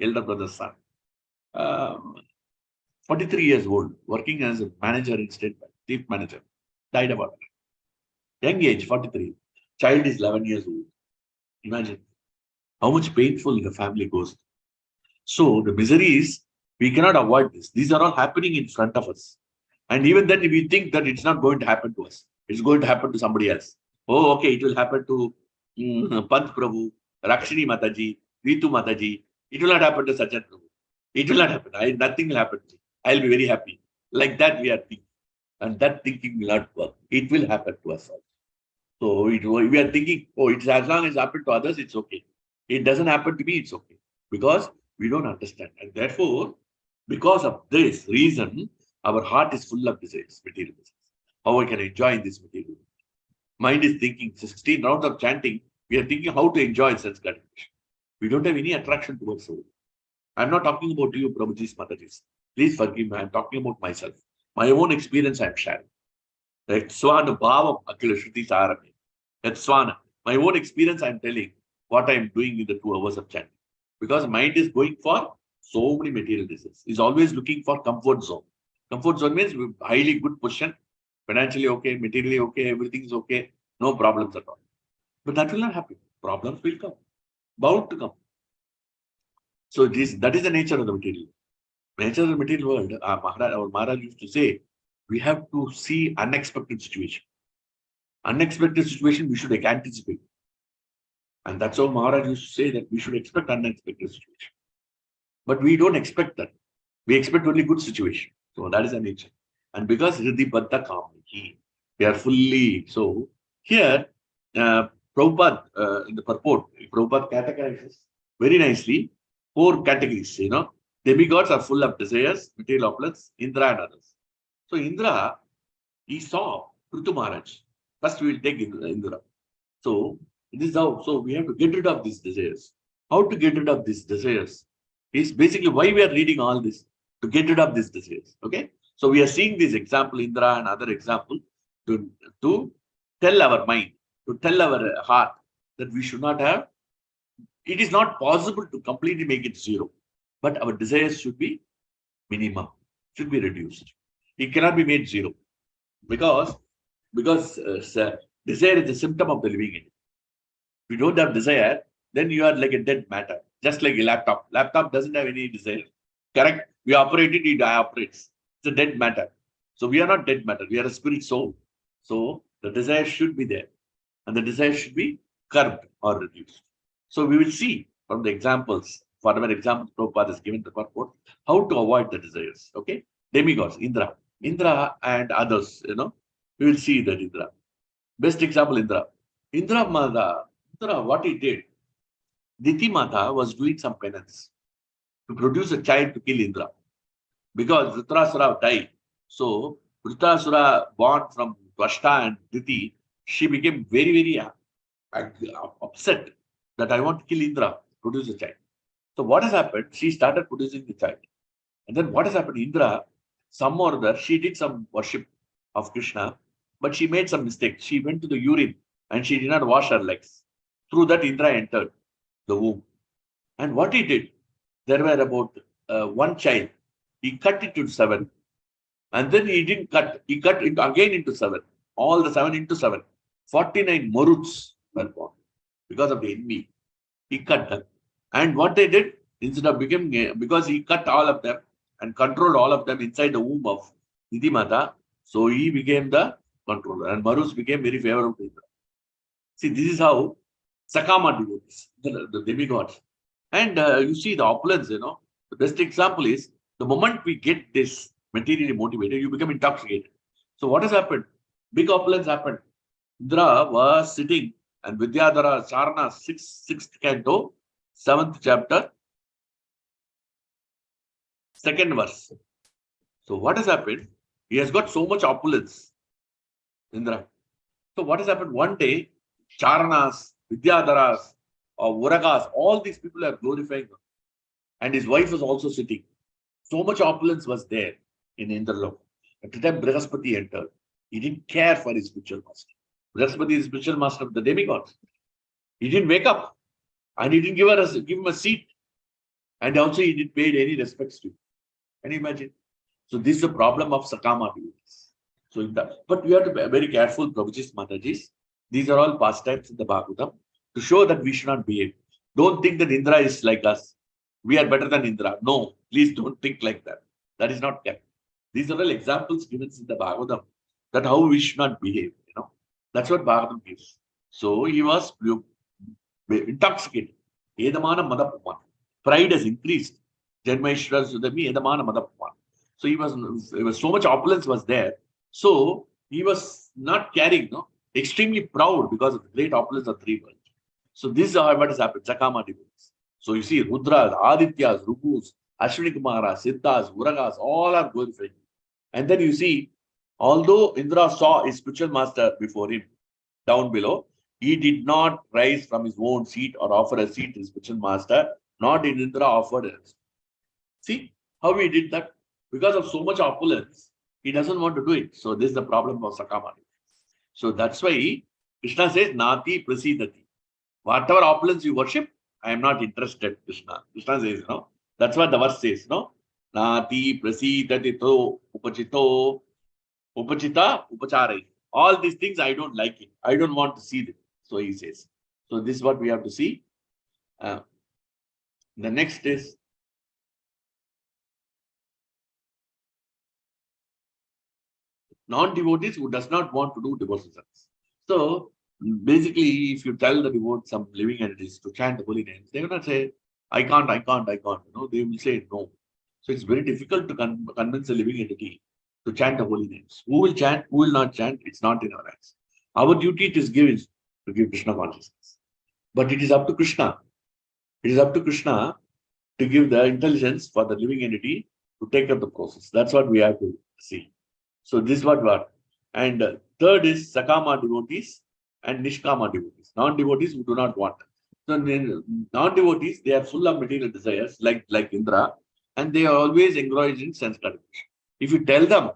elder brother's son. 43 years old, working as a manager in State Bank, chief manager, died about it. Young age, 43. Child is 11 years old. Imagine how much painful the family goes. So the misery is, we cannot avoid this. These are all happening in front of us. And even then, we think that it's not going to happen to us. It's going to happen to somebody else. Oh, okay, it will happen to Pant Prabhu, Rakshini Mataji, Ritu Mataji. It will not happen to Sajjan Prabhu. It will not happen. Nothing will happen to me. I'll be very happy. Like that we are thinking. And that thinking will not work. It will happen to us also. So we are thinking, oh, it's as long as it happened to others, it's okay. It doesn't happen to me, it's okay. Because we don't understand. And therefore, because of this reason, our heart is full of desires, material desires. How I can enjoy this material. Mind is thinking, 16 rounds of chanting, we are thinking how to enjoy sense gratification. We don't have any attraction towards soul. I'm not talking about you, Prabhuji's, Mataji's. Please forgive me. I'm talking about myself. My own experience I'm sharing. Swana Bhavam Akila Shruti Sarame. That's Swana. My own experience I'm telling what I'm doing in the 2 hours of chanting. Because mind is going for so many material desires. It's always looking for comfort zone. Comfort zone means highly good position, financially okay, materially okay, everything is okay, no problems at all. But that will not happen. Problems will come. Bound to come. So that is the nature of the material. Nature of the material world, our Maharaj used to say, we have to see unexpected situation. Unexpected situation, we should anticipate. And that's how Maharaj used to say that we should expect unexpected situation. But we don't expect that. We expect only good situation. So that is the nature. And because Hriddhi Baddha Kamaki, they are fully so. Here, Prabhupada in the purport, Prabhupada categorizes very nicely 4 categories. Demigods are full of desires, material opulence, Indra and others. So Indra, he saw Prithu Maharaj. First, we will take Indra. So this is how. So we have to get rid of these desires. How to get rid of these desires is basically why we are reading all this, to get rid of these desires. Okay. So we are seeing this example, Indra and other example, to tell our mind, to tell our heart that we should not have. It is not possible to completely make it zero, but our desires should be minimum, should be reduced. It cannot be made zero because desire is a symptom of the living entity. If you don't have desire, then you are like a dead matter, just like a laptop. Laptop doesn't have any desire. Correct? We operate it, it operates. It's a dead matter. So we are not dead matter. We are a spirit soul. So the desire should be there. And the desire should be curbed or reduced. So we will see from the examples, whatever examples Prabhupada has given the purport, how to avoid the desires. Okay? Demigods, Indra and others, we will see that Indra. Best example, Indra, what he did, Diti Mata was doing some penance to produce a child to kill Indra. Because Dhritarashtra died. So Dhritarashtra born from Tvashta and Diti, she became very, very upset that I want to kill Indra, produce a child. So what has happened? She started producing the child. And then what has happened? Indra, some or other, she did some worship of Krishna, but she made some mistake. She went to the urine and she did not wash her legs. Through that, Indra entered the womb. And what he did, there were about one child. He cut it into 7. And then he didn't cut. He cut it again into 7. All the 7 into 7. 49 Maruts were born because of the envy. He cut them. And what they did, instead of becoming, because he cut all of them and controlled all of them inside the womb of Nidhi Mata, so he became the controller. And Marus became very favorable to Indra. See, this is how Sakama devotees, the demigods. And you see the opulence, the best example is the moment we get this materially motivated, you become intoxicated. So what has happened? Big opulence happened. Indra was sitting and Vidyadhara Charana, 6th canto, 7th chapter, 2nd verse. So what has happened? He has got so much opulence, Indra. So what has happened? One day, Charanas, Vidyadharas, or Uragas, all these people are glorifying him. And his wife was also sitting. So much opulence was there in Indralok. At the time Brihaspati entered, he didn't care for his spiritual master. Brihaspati is the spiritual master of the demigods. He didn't wake up and he didn't give him a seat. And also he didn't pay any respects to him. Can you imagine? So this is the problem of Sakama devotees. So but we have to be very careful, Prabhuji's Matajis. These are all pastimes in the Bhagavatam to show that we should not behave. Don't think that Indra is like us. We are better than Indra. No, please don't think like that. That is not correct. These are all examples given in the Bhagavatam that how we should not behave. That's what Bhagavatam gives. So he was intoxicated. Edamana Madapuman. Pride has increased. Janmaishwara Sudami Edamana Madapuman. So he was so much opulence was there. So he was not carrying, extremely proud because of the great opulence of 3 worlds. So this is what has happened. Sakama devotees. So you see, Rudras, Adityas, Rugus, Ashwini Kumaras, Siddhas, Uragas, all are glorifying. And then you see, although Indra saw his spiritual master before him, down below, he did not rise from his own seat or offer a seat to his spiritual master, nor did Indra offer it. See how he did that? Because of so much opulence, he doesn't want to do it. So this is the problem of Sakama. So that's why Krishna says, Nati Prasidati. Whatever opulence you worship, I am not interested, Krishna. Krishna says, that's what the verse says, Nati Prasidati to upachito, upachita, upacharai. All these things, I don't like it. I don't want to see them. So he says. So this is what we have to see. The next is non-devotees who does not want to do devotional service. So basically, if you tell the devotees, some living entities to chant the holy names, they will not say, I can't, I can't, I can't. They will say no. So it's very difficult to convince a living entity to chant the holy names. Who will chant, who will not chant, it's not in our hands. Our duty it is to give Krishna consciousness. But it is up to Krishna. It is up to Krishna to give the intelligence for the living entity to take up the process. That's what we have to see. So this is what we are. And third is Sakama devotees and Nishkama devotees. Non-devotees who do not want. So non-devotees, they are full of material desires, like Indra, and they are always engrossed in sense gratification. If you tell them,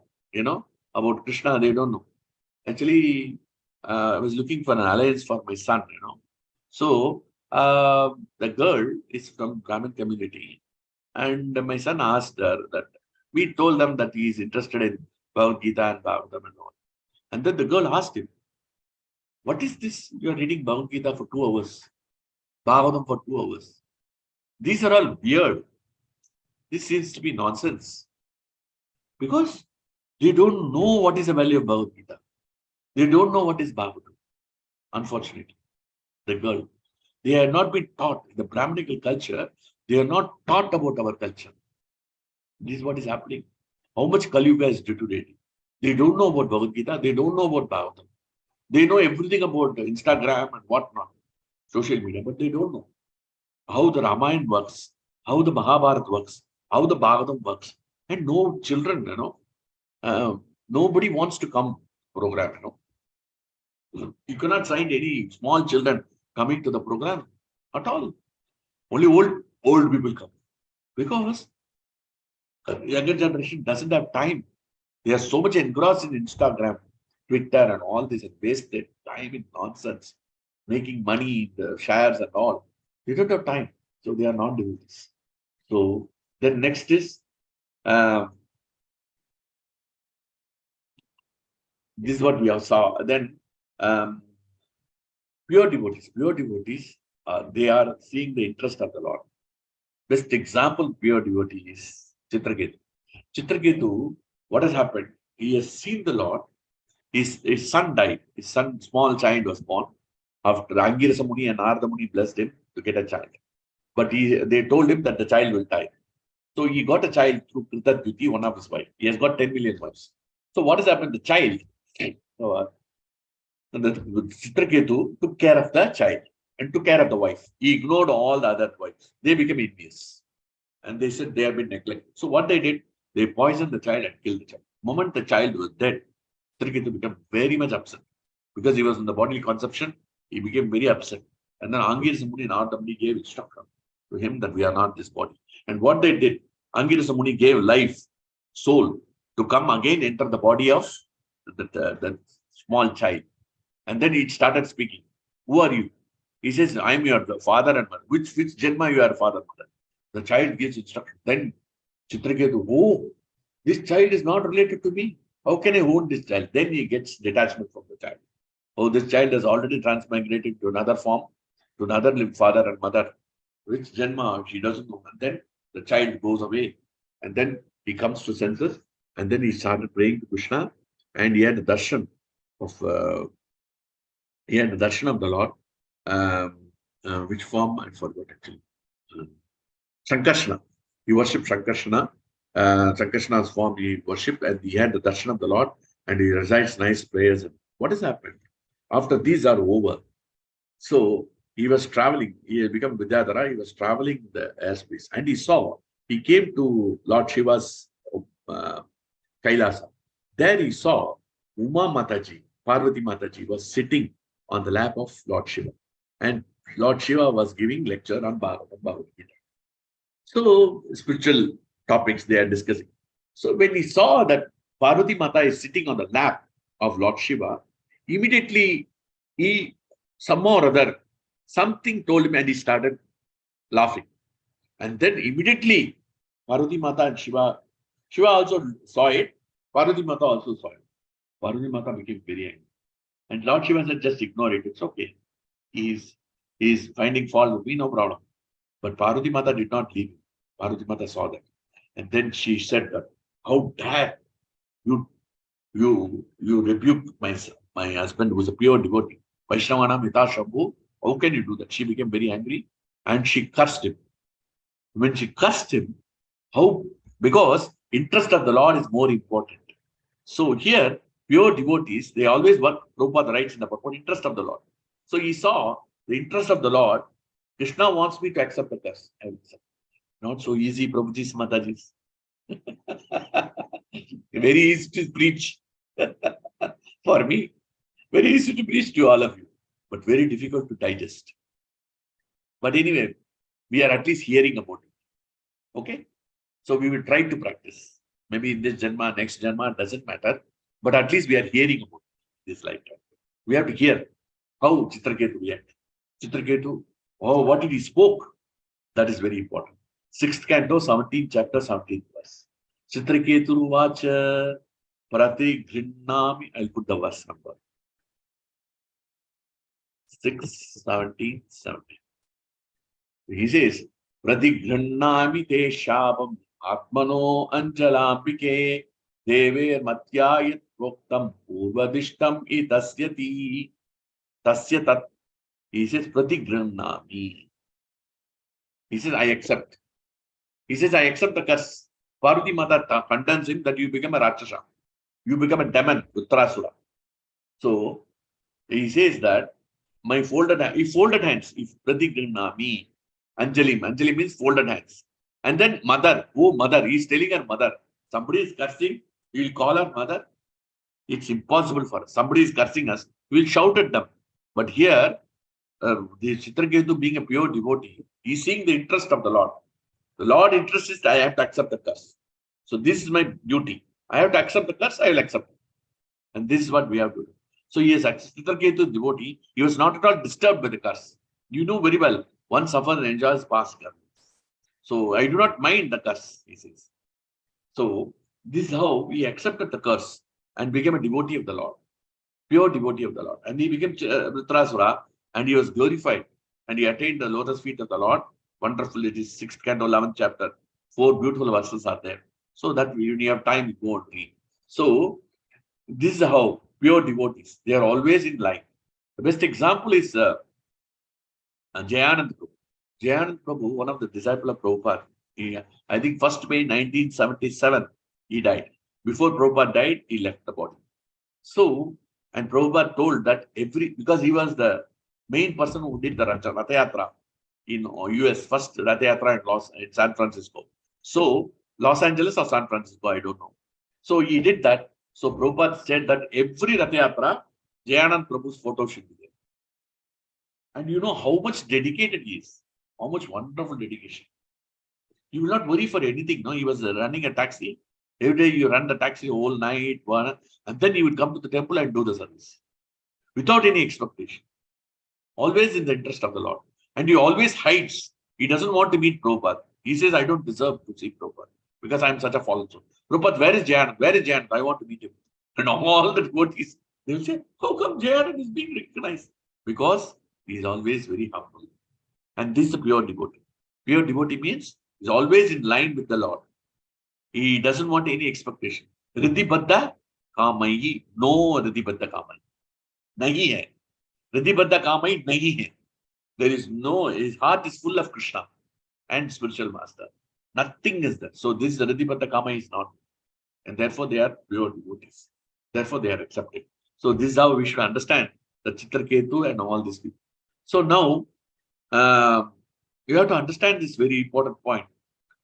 about Krishna, they don't know. Actually, I was looking for an alliance for my son, So the girl is from Brahmin community, and my son asked her that we told them that he is interested in Bhagavad Gita and Bhagavatam and all. And then the girl asked him, what is this? You are reading Bhagavad Gita for 2 hours, Bhagavatam for 2 hours. These are all weird. This seems to be nonsense. Because they don't know what is the value of Bhagavad Gita. They don't know what is Bhagavatam. Unfortunately, the girl. They have not been taught in the Brahminical culture. They are not taught about our culture. This is what is happening. How much Kali Yuga is deteriorating. They don't know about Bhagavad Gita. They don't know about Bhagavatam. They know everything about Instagram and whatnot, social media, but they don't know how the Ramayana works, how the Mahabharata works, how the Bhagavatam works. And no children, nobody wants to come program, You cannot find any small children coming to the program at all. Only old people come. Because the younger generation doesn't have time. They are so much engrossed in Instagram, Twitter and all this and wasted time in nonsense, making money in the shares and all. They don't have time. So they are not doing this. So then next is this is what we have saw. Then pure devotees, they are seeing the interest of the Lord. Best example, pure devotee is Chitraketu. Chitraketu, what has happened? He has seen the Lord. His son died. His son, small child, was born. After Angirasa Muni and Narada Muni blessed him to get a child. But they told him that the child will die. So he got a child through Kritadyuti, one of his wives. He has got 10 million wives. So what has happened? The child, the Chitraketu took care of the child and took care of the wife. He ignored all the other wives. They became envious. And they said they have been neglected. So what they did, they poisoned the child and killed the child. The moment the child was dead, Chitraketu became very much upset. Because he was in the bodily conception, he became very upset. And then Angirasa Muni and Narada Muni gave instruction to him that we are not this body. And what they did, Angirasa Muni gave life, soul, to come again, enter the body of the small child. And then he started speaking. Who are you? He says, I am your father and mother. Which Janma you are father and mother? The child gives instruction. Then Chitraketu, oh, this child is not related to me. How can I own this child? Then he gets detachment from the child. Oh, this child has already transmigrated to another form, to another father and mother. Which Janma, she doesn't know. And then the child goes away. And then he comes to senses. And then he started praying to Krishna. And he had the darshan of the Lord. Which form? I forgot actually. Sankarshana. He worshipped Sankarshana. Sankarshana's form he worshipped, and he had the darshan of the Lord, and he recites nice prayers. And what has happened? After these are over, so he was traveling. He had become Vidyadhara. He was traveling the airspace, and he came to Lord Shiva's Kailasa. There he saw Uma Mataji, Parvati Mataji, was sitting on the lap of Lord Shiva, and Lord Shiva was giving lecture on Bhagavad Gita. So spiritual topics they are discussing. So when he saw that Parvati Mata is sitting on the lap of Lord Shiva, immediately he somehow or other something told him, and he started laughing. And then immediately Parvati Mata and Shiva also saw it. Parvati Mata also saw it. Parvati Mata became very angry. And Lord Shiva said, just ignore it. It's okay. He is finding fault with me, no problem. But Parvati Mata did not leave him. Parvati Mata saw that. And then she said that, how dare you you rebuke my husband who is a pure devotee. Vaishnavana Mita Shambhu. How can you do that? She became very angry and she cursed him. When she cursed him, how? Because interest of the Lord is more important. So here, pure devotees, they always work, Prabhupada writes in the purport, interest of the Lord. So he saw the interest of the Lord. Krishna wants me to accept the curse. I will accept. Not so easy, Prabhuji's Mataji's. Very easy to preach for me. Very easy to preach to all of you, but very difficult to digest. But anyway, we are at least hearing about it. Okay? So we will try to practice. Maybe in this Janma, next Janma, doesn't matter. But at least we are hearing about this lifetime. We have to hear how Chitraketu reacted. Chitraketu, what did he spoke? That is very important. 6th canto, 17th chapter, 17th verse. Chitraketu vacha prati grinami. I'll put the verse number. 6, 17, 17. He says, prati grinami te shabam atmano anjalambike deve matyayat voktam purvadishtam itasyati tasya tat. He says, prati grinami. He says, I accept. He says, I accept the curse. Parvati Mata condemns him that you become a Rakshasa. You become a demon, Uttarasura. So, he says that he folded hands. If Prati Grinami, Anjali means folded hands. And then mother, he's telling her mother, somebody is cursing, we will call her mother. It's impossible for us. Somebody is cursing us, we will shout at them. But here, the Chitraketu being a pure devotee, he's seeing the interest of the Lord. The Lord interest is I have to accept the curse. So this is my duty. I have to accept the curse, I will accept it. And this is what we have to do. So he is Chitraketu devotee. He was not at all disturbed by the curse. You know very well, one suffers and enjoys past karma. So I do not mind the curse, he says. So this is how he accepted the curse and became a devotee of the Lord. Pure devotee of the Lord. And he became Uttarasura and he was glorified. And he attained the lotus feet of the Lord. Wonderful. It is 6th canto, 11th chapter. 4 beautiful verses are there. So that when you have time, you go and read. So this is how pure devotees, they are always in line. The best example is Jayanand Prabhu. Jayanand Prabhu, one of the disciples of Prabhupada, I think 1st May 1977, he died. Before Prabhupada died, he left the body. So, and Prabhupada told that because he was the main person who did the Ratha Yatra in US, first Ratha Yatra in San Francisco. So, Los Angeles or San Francisco, I don't know. So, he did that. So, Prabhupada said that every Ratha Yatra, Jayanand Prabhu's photo should be there. And you know how much dedicated he is. How much wonderful dedication. You will not worry for anything. No, he was running a taxi. Every day you run the taxi all night, and then he would come to the temple and do the service. Without any expectation. Always in the interest of the Lord. And he always hides. He doesn't want to meet Prabhupada. He says, I don't deserve to see Prabhupada because I'm such a fallen soul. Prabhupada, where is Jayanand? Where is Jayanand? I want to meet him. And all the devotees, they will say, how come Jayanand is being recognized? Because he is always very humble. And this is a pure devotee. Pure devotee means he's always in line with the Lord. He doesn't want any expectation. Riddhi Baddha Kamayi. No Riddhi Baddha Kamayi. Nahi hai. Riddhi Baddha Kamayi nahi hai. There is no, his heart is full of Krishna and spiritual master. Nothing is there. So this Riddhi Baddha Kamayi is not. And therefore they are pure devotees. Therefore they are accepted. So this is how we should understand the Chitraketu and all these people. So now, you have to understand this very important point.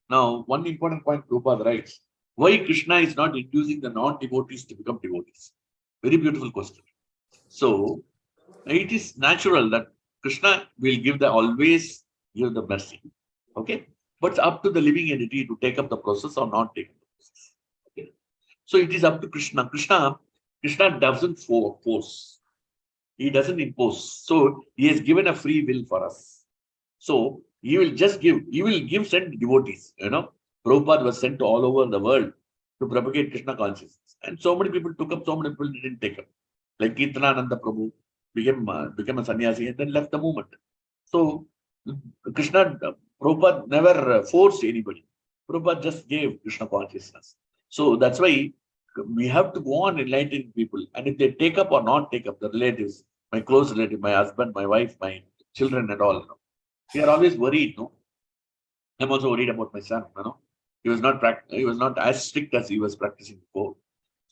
Now, one important point Prabhupada writes, why Krishna is not inducing the non-devotees to become devotees? Very beautiful question. So, it is natural that Krishna will always give the mercy. Okay? But it's up to the living entity to take up the process or not take up the process. Okay? So, it is up to Krishna. Krishna doesn't force. He doesn't impose. So, he has given a free will for us. So, he will just give. He will send devotees. You know, Prabhupada was sent all over the world to propagate Krishna consciousness. And so many people took up, so many people didn't take up. Like Kirtanananda Prabhu became a sannyasi and then left the movement. So, Prabhupada never forced anybody. Prabhupada just gave Krishna consciousness. So, that's why we have to go on enlightening people. And if they take up or not take up, the relatives, my close relative, my husband, my wife, my children and all, we are always worried, I'm also worried about my son, He was not as strict as he was practicing before.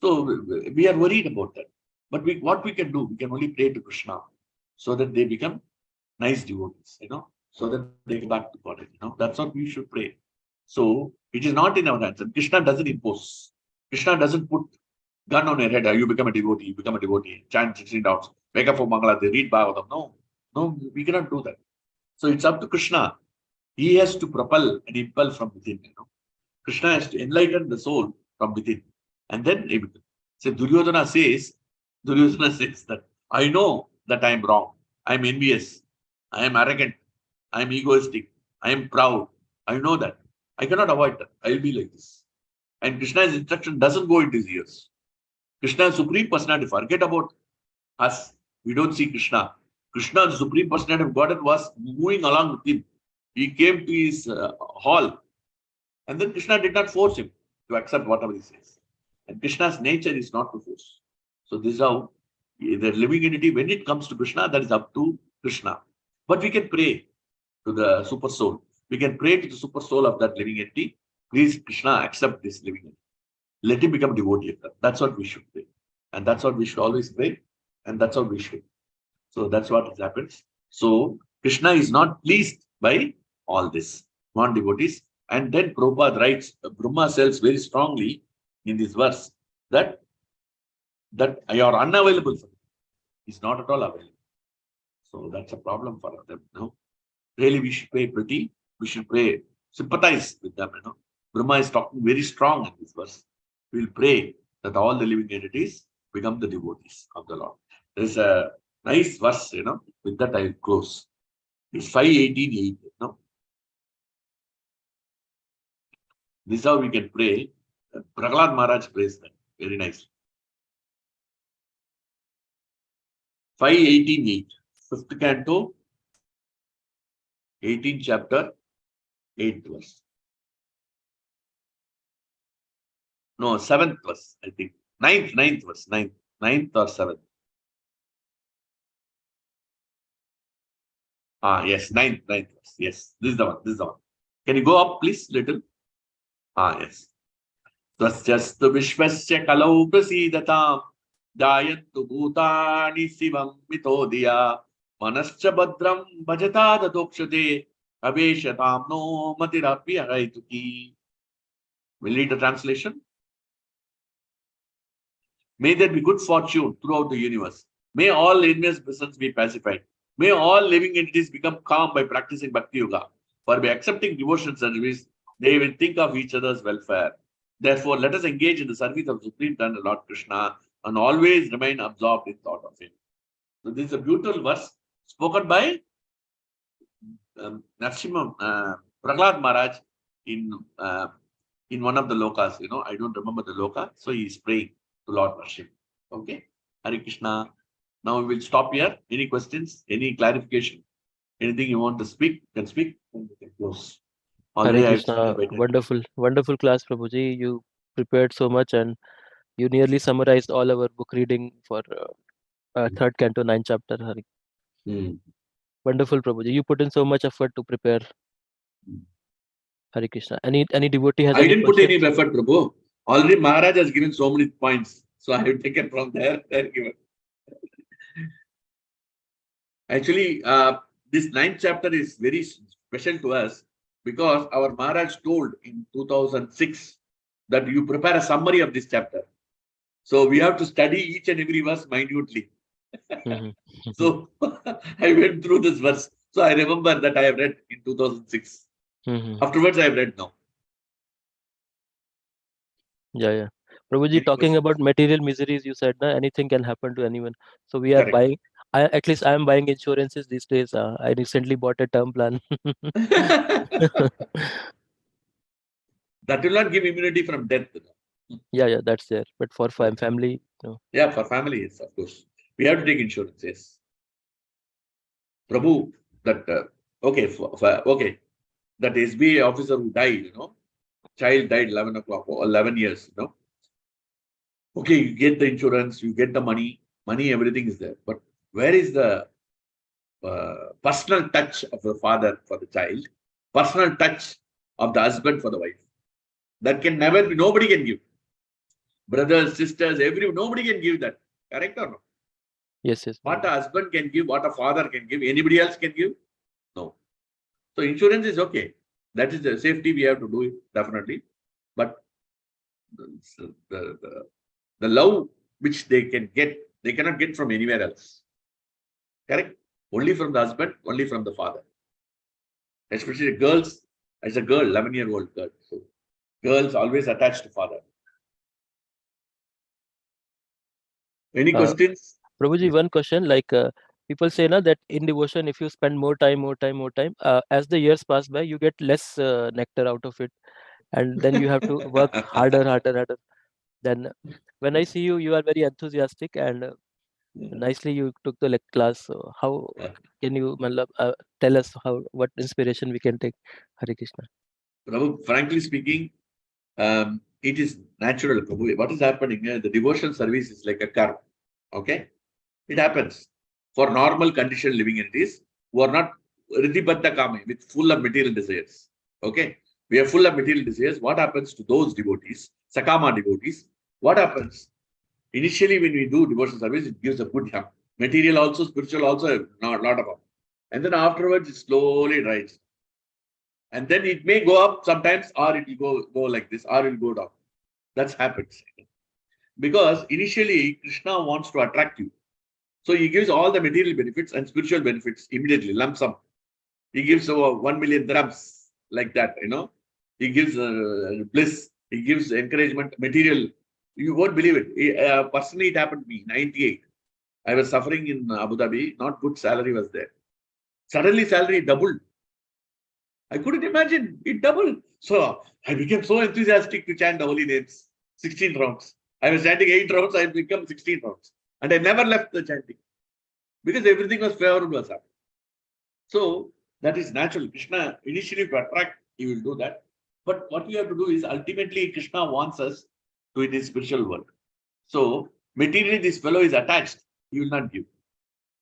So we are worried about that. But what we can do, we can only pray to Krishna so that they become nice devotees, so that they get back to God, That's what we should pray. So it is not in our hands. And Krishna doesn't impose. Krishna doesn't put gun on your head. You become a devotee, chant 16 rounds, wake up for Mangala, they read Bhagavatam. No, we cannot do that. So it's up to Krishna. He has to propel and impel from within, Krishna has to enlighten the soul from within. And then he becomes. So Duryodhana says that I know that I am wrong. I am envious. I am arrogant. I am egoistic. I am proud. I know that. I cannot avoid that. I will be like this. And Krishna's instruction doesn't go into his ears. Krishna is Supreme Personality. Forget about us. We don't see Krishna. Krishna, the Supreme Personality of Godhead, was moving along with him. He came to his hall. And then Krishna did not force him to accept whatever he says. And Krishna's nature is not to force. So this is how the living entity, when it comes to Krishna, that is up to Krishna. But we can pray to the super soul. We can pray to the super soul of that living entity. Please, Krishna, accept this living entity. Let him become devotee of that. That's what we should pray. And that's what we should always pray. And that's what we should. So that's what happens. So Krishna is not pleased by all this. One devotees. And then Prabhupada writes, Brahma says very strongly in this verse that you are unavailable for him. He's not at all available. So that's a problem for them. Really, we should pray pretty. We should pray, sympathize with them. Brahma is talking very strong in this verse. We'll pray that all the living entities become the devotees of the Lord. There's a nice verse, with that I'll close. It's 5:18:8. This is how we can pray. Prahlad Maharaj prays that very nicely. 5:18:8, 5th canto, 18th chapter, 8th verse. No, 7th verse, I think. 9th verse, 9th or 7th. Yes, 9th verse. Yes, this is the one. Can you go up, please, little? Yes. Swasyastu vishvasya kalau prasidatam jayantu bhutani sivam mitodiya manascha badram bhajata dadokshate aveshatam no matirapi haituki. We'll read the translation. May there be good fortune throughout the universe. May all envious persons be pacified. May all living entities become calm by practicing Bhakti Yoga. For by accepting devotion service, they will think of each other's welfare. Therefore, let us engage in the service of Supreme Eternal Lord Krishna and always remain absorbed in thought of him. So this is a beautiful verse spoken by Prahlad Maharaj in one of the lokas. I don't remember the loka. So he is praying to Lord worship. Okay. Hare Krishna. Now we will stop here. Any questions? Any clarification? Anything you want to speak? You can speak. And we can close. Hare Krishna. Wonderful class, Prabhuji. You prepared so much and you nearly summarized all our book reading for 3rd canto, 9th chapter. Wonderful, Prabhuji. You put in so much effort to prepare. Hare Krishna. Any devotee has I didn't put any effort, Prabhu. Already Maharaj has given so many points. So I have taken from there given. Actually, this 9th chapter is very special to us because our Maharaj told in 2006 that you prepare a summary of this chapter. So we have to study each and every verse minutely. So I went through this verse. So I remember that I have read in 2006. Afterwards, I have read now. Yeah. Prabhuji, talking about material miseries, you said anything can happen to anyone. So we are buying. At least I am buying insurances these days. I recently bought a term plan. That will not give immunity from death. Yeah, that's there. But for family, no. Yeah, for family, yes, of course. We have to take insurance, yes. Prabhu, that, okay, that SBA officer who died, child died 11 years, Okay, you get the insurance, you get the money, everything is there. But where is the personal touch of the father for the child, personal touch of the husband for the wife? That can never be, nobody can give. Brothers, sisters, nobody can give that. Correct or no? Yes. What a husband can give, what a father can give, anybody else can give? No. So insurance is okay. That is the safety, we have to do it, definitely. But the love which they can get, they cannot get from anywhere else. Correct? Only from the husband, only from the father. Especially girls, as a girl, 11-year-old girl. So girls always attached to father. Any questions? Prabhuji, one question, like people say na, that in devotion, if you spend more time, as the years pass by, you get less nectar out of it. And then you have to work harder. Then when I see you, you are very enthusiastic and nicely you took the class. So how can you tell us what inspiration we can take? Hare Krishna. Prabhu, frankly speaking, it is natural, Prabhu. What is happening? The devotion service is like a curve. Okay? It happens. For normal conditioned living entities who are not Ridhibaddha Kame, with full of material desires. Okay? We are full of material desires. What happens to those devotees, Sakama devotees? What happens? Initially, when we do devotion service, it gives a good help. Material also, spiritual also, a lot of them. And then afterwards, it slowly rises. And then it may go up sometimes, or it will go like this, or it will go down. That's happens. Because initially, Krishna wants to attract you. So he gives all the material benefits and spiritual benefits immediately, lump sum. He gives over 1 million dirhams like that, He gives bliss. He gives encouragement, material. You won't believe it. Personally, it happened to me, 98. I was suffering in Abu Dhabi. Not good salary was there. Suddenly, salary doubled. I couldn't imagine. It doubled. So I became so enthusiastic to chant the holy names. 16 rounds. I was chanting 8 rounds. I became 16 rounds. And I never left the chanting. Because everything was favorable. So that is natural. Krishna, initially to attract, he will do that. But what you have to do is, ultimately, Krishna wants us to in his spiritual world. So materially, this fellow is attached. He will not give.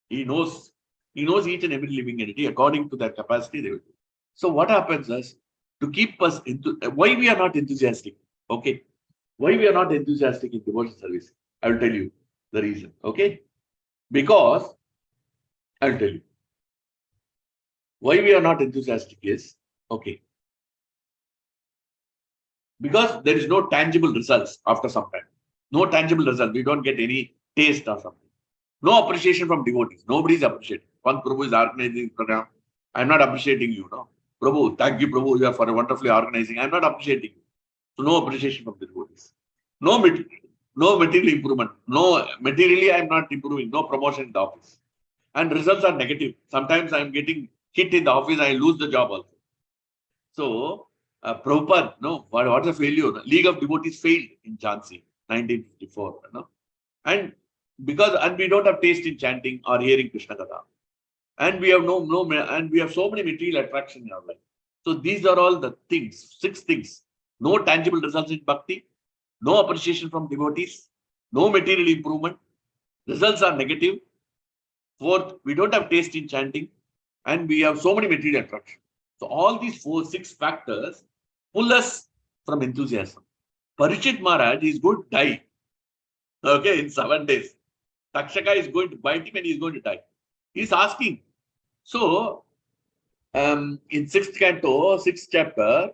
He knows each and every living entity according to their capacity. They will do. So what happens is, to keep us into why we are not enthusiastic. Okay, why we are not enthusiastic in devotion service? I will tell you the reason. Okay, because I'll tell you why we are not enthusiastic is okay. Because there is no tangible results after some time. No tangible result. We don't get any taste or something. No appreciation from devotees. Nobody is appreciating. One Prabhu is organizing program. I'm not appreciating you. No, Prabhu, thank you, Prabhu, you are for wonderfully organizing. I'm not appreciating you. So no appreciation from the devotees. No material improvement. No, materially I'm not improving. No promotion in the office. And results are negative. Sometimes I'm getting hit in the office. I lose the job also. So Prabhupada, what's a failure? League of Devotees failed in Jhansi, 1954. And we don't have taste in chanting or hearing Krishna Katha. And we have and we have so many material attractions in our life. So these are all the things, 6 things. No tangible results in bhakti, no appreciation from devotees, no material improvement. Results are negative. 4th, we don't have taste in chanting, and we have so many material attractions. So all these 6 factors pull us from enthusiasm. Parikshit Maharaj is going to die. Okay, in 7 days. Takshaka is going to bite him and he is going to die. He's asking. So, in 6th canto, 6th chapter,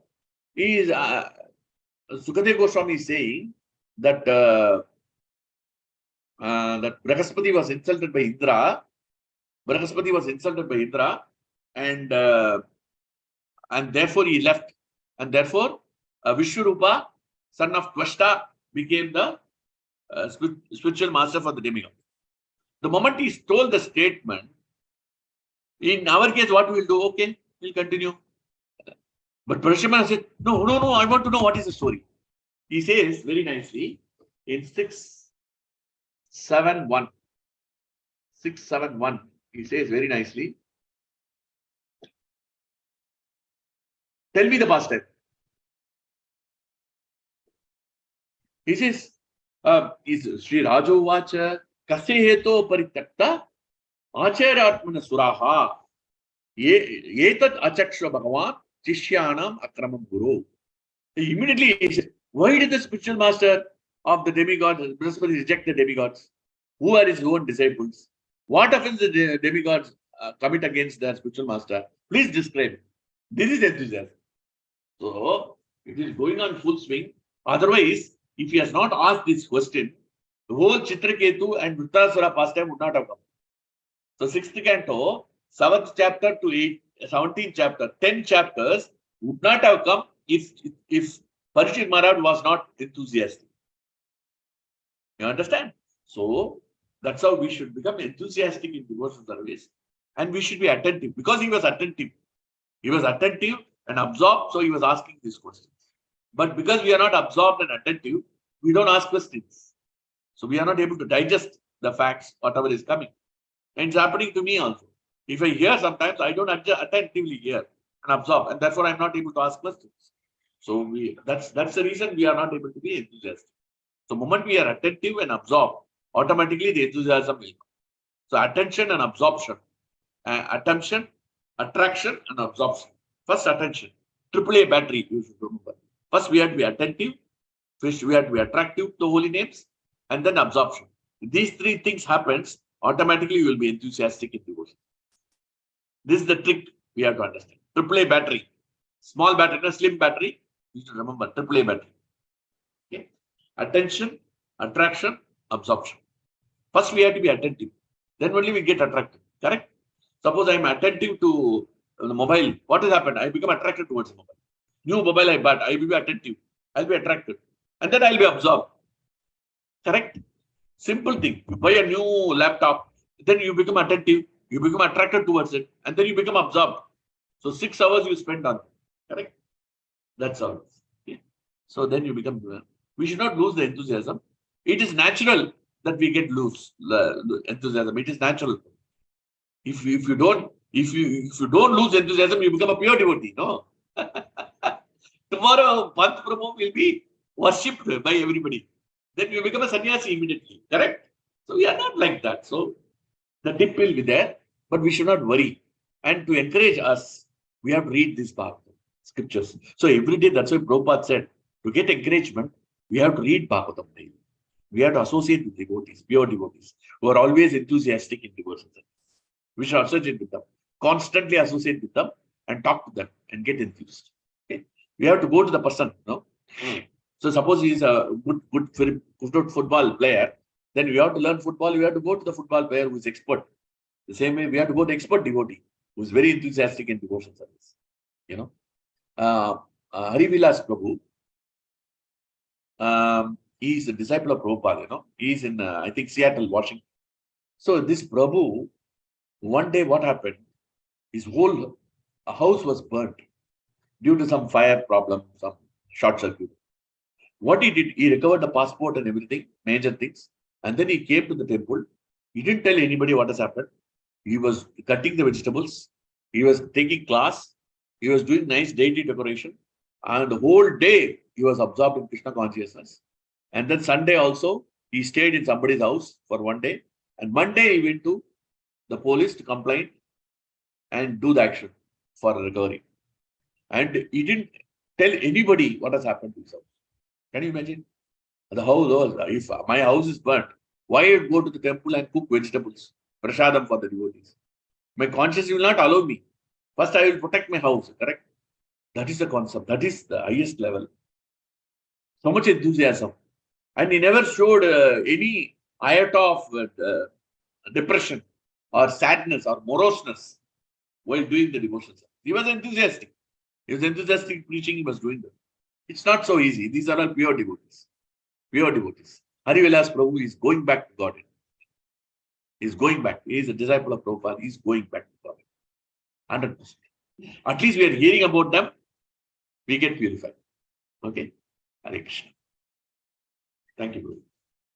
Sukadeva Goswami is saying that that Brahaspati was insulted by Indra. Brahaspati was insulted by Indra, and therefore he left. And therefore, Vishwarupa, son of Tvashta, became the spiritual master for the demigod. The moment he told the statement, in our case, what we will do? Okay, we'll continue. But Parashurama said, no, I want to know what is the story. He says very nicely in 671. 671, he says very nicely, tell me the past time. He says, is Sri Rajo Vacha Kase Heto Paritakta Acharatmana Suraha Yetat Achaksha Bhagavan Chishyanam Akramam Guru. Immediately he said, why did the spiritual master of the demigods, Brihaspati, reject the demigods? Who are his own disciples? What offense the demigods commit against their spiritual master? Please describe. This is enthusiasm. So it is going on full swing. Otherwise, if he has not asked this question, the whole Chitraketu and Vrittasura pastime would not have come. So 6th canto, 7th chapter to 17th chapter, 10 chapters would not have come if Parikshit Maharaj was not enthusiastic. You understand? So that's how we should become enthusiastic in devotional service, and we should be attentive, because he was attentive. He was attentive and absorbed, so he was asking these questions. But because we are not absorbed and attentive, we don't ask questions. So we are not able to digest the facts, whatever is coming. And it's happening to me also. If I hear sometimes, I don't attentively hear and absorb, and therefore I'm not able to ask questions. So that's the reason we are not able to be enthusiastic. So the moment we are attentive and absorb, automatically the enthusiasm will come. So attention and absorption. Attention, attraction and absorption. First attention. AAA battery, you should remember. First we have to be attentive. First we have to be attractive to the holy names, and then absorption. If these three things happens, automatically you will be enthusiastic in devotion. This is the trick we have to understand. AAA battery. Small battery, not slim battery. You should remember AAA battery. Okay. Attention, attraction, absorption. First we have to be attentive. Then only we get attracted. Correct? Suppose I am attentive to the mobile. What has happened? I become attracted towards the mobile. New mobile I bought. I will be attentive. I'll be attracted. And then I'll be absorbed. Correct? Simple thing. You buy a new laptop. Then you become attentive. You become attracted towards it. And then you become absorbed. So 6 hours you spend on it. Correct? That's all. Okay. So then you become. We should not lose the enthusiasm. It is natural that we get loose enthusiasm. It is natural. If you don't lose enthusiasm, you become a pure devotee. No. Tomorrow, Panth Prabhu will be worshipped by everybody. Then you become a sannyasi immediately. Correct? So we are not like that. So the tip will be there, but we should not worry. And to encourage us, we have to read these Bhagavatam scriptures. So every day, that's why Prabhupada said, to get encouragement, we have to read Bhagavatam daily. We have to associate with devotees, pure devotees, who are always enthusiastic in devotion. We should associate with them, constantly associate with them, and talk to them and get enthused. Okay? We have to go to the person. No? So suppose he is a good football player, then we have to learn football. We have to go to the football player who is expert. The same way we have to go to expert devotee who is very enthusiastic in devotion service. You know, Harivilas Prabhu. He is a disciple of Prabhupada. You know, he is in I think Seattle, Washington. So this Prabhu, one day what happened? His whole house was burnt due to some fire problem, some short circuit. What he did, he recovered the passport and everything, major things, and then he came to the temple. He didn't tell anybody what has happened. He was cutting the vegetables. He was taking class. He was doing nice deity decoration. And the whole day, he was absorbed in Krishna consciousness. And then Sunday also, he stayed in somebody's house for one day. And Monday, he went to the police to complain and do the action for recovery. And he didn't tell anybody what has happened to his house. Can you imagine? The house, if my house is burnt, why I go to the temple and cook vegetables, prasadam for the devotees? My conscience will not allow me. First, I will protect my house, correct? That is the concept. That is the highest level. So much enthusiasm. And he never showed any iota of depression or sadness or moroseness while doing the devotions. He was enthusiastic. He was enthusiastic preaching, he was doing that. It's not so easy. These are all pure devotees. Pure devotees. Harivilas Prabhu is going back to God. He's going back. He is a disciple of Prabhupada. He's going back to God. 100%. At least we are hearing about them. We get purified. Okay? Hare Krishna. Thank you, Prabhu.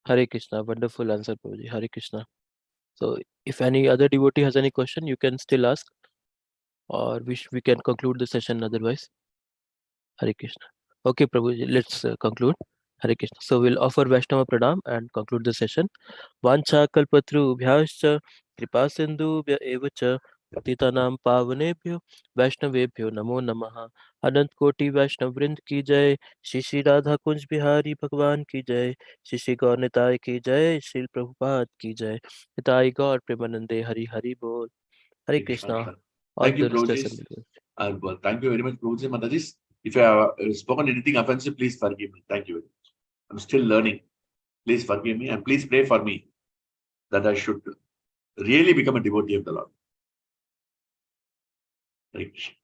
Hare Krishna. Wonderful answer, Prabhuji. Hare Krishna. So if any other devotee has any question, you can still ask, or we can conclude the session otherwise. Hare Krishna. Okay, Prabhuji, let's conclude. Hare Krishna. So we'll offer Vaishnava Pranam and conclude the session. Vancha kalpatrubhyascha kripa sindhubhya evacha patitanam pavanebhyo Vaishnavebhyo namo namaha. Anant Koti Vaishnav Vrind ki jai. Shri Shri Radha Kunj Bihari Bhagwan ki jai. Shri Shri Gaur Nitai ki jai. Shri Prabhupada ki jai. Nitai Gaur Premanande Hari Hari Bol. Hare Krishna. All Thank you, the listeners Prabhuji. and Well, thank you very much, Prabhuji Mataji. If I have spoken anything offensive, please forgive me. Thank you very much. I'm still learning. Please forgive me and please pray for me that I should really become a devotee of the Lord. Thank you.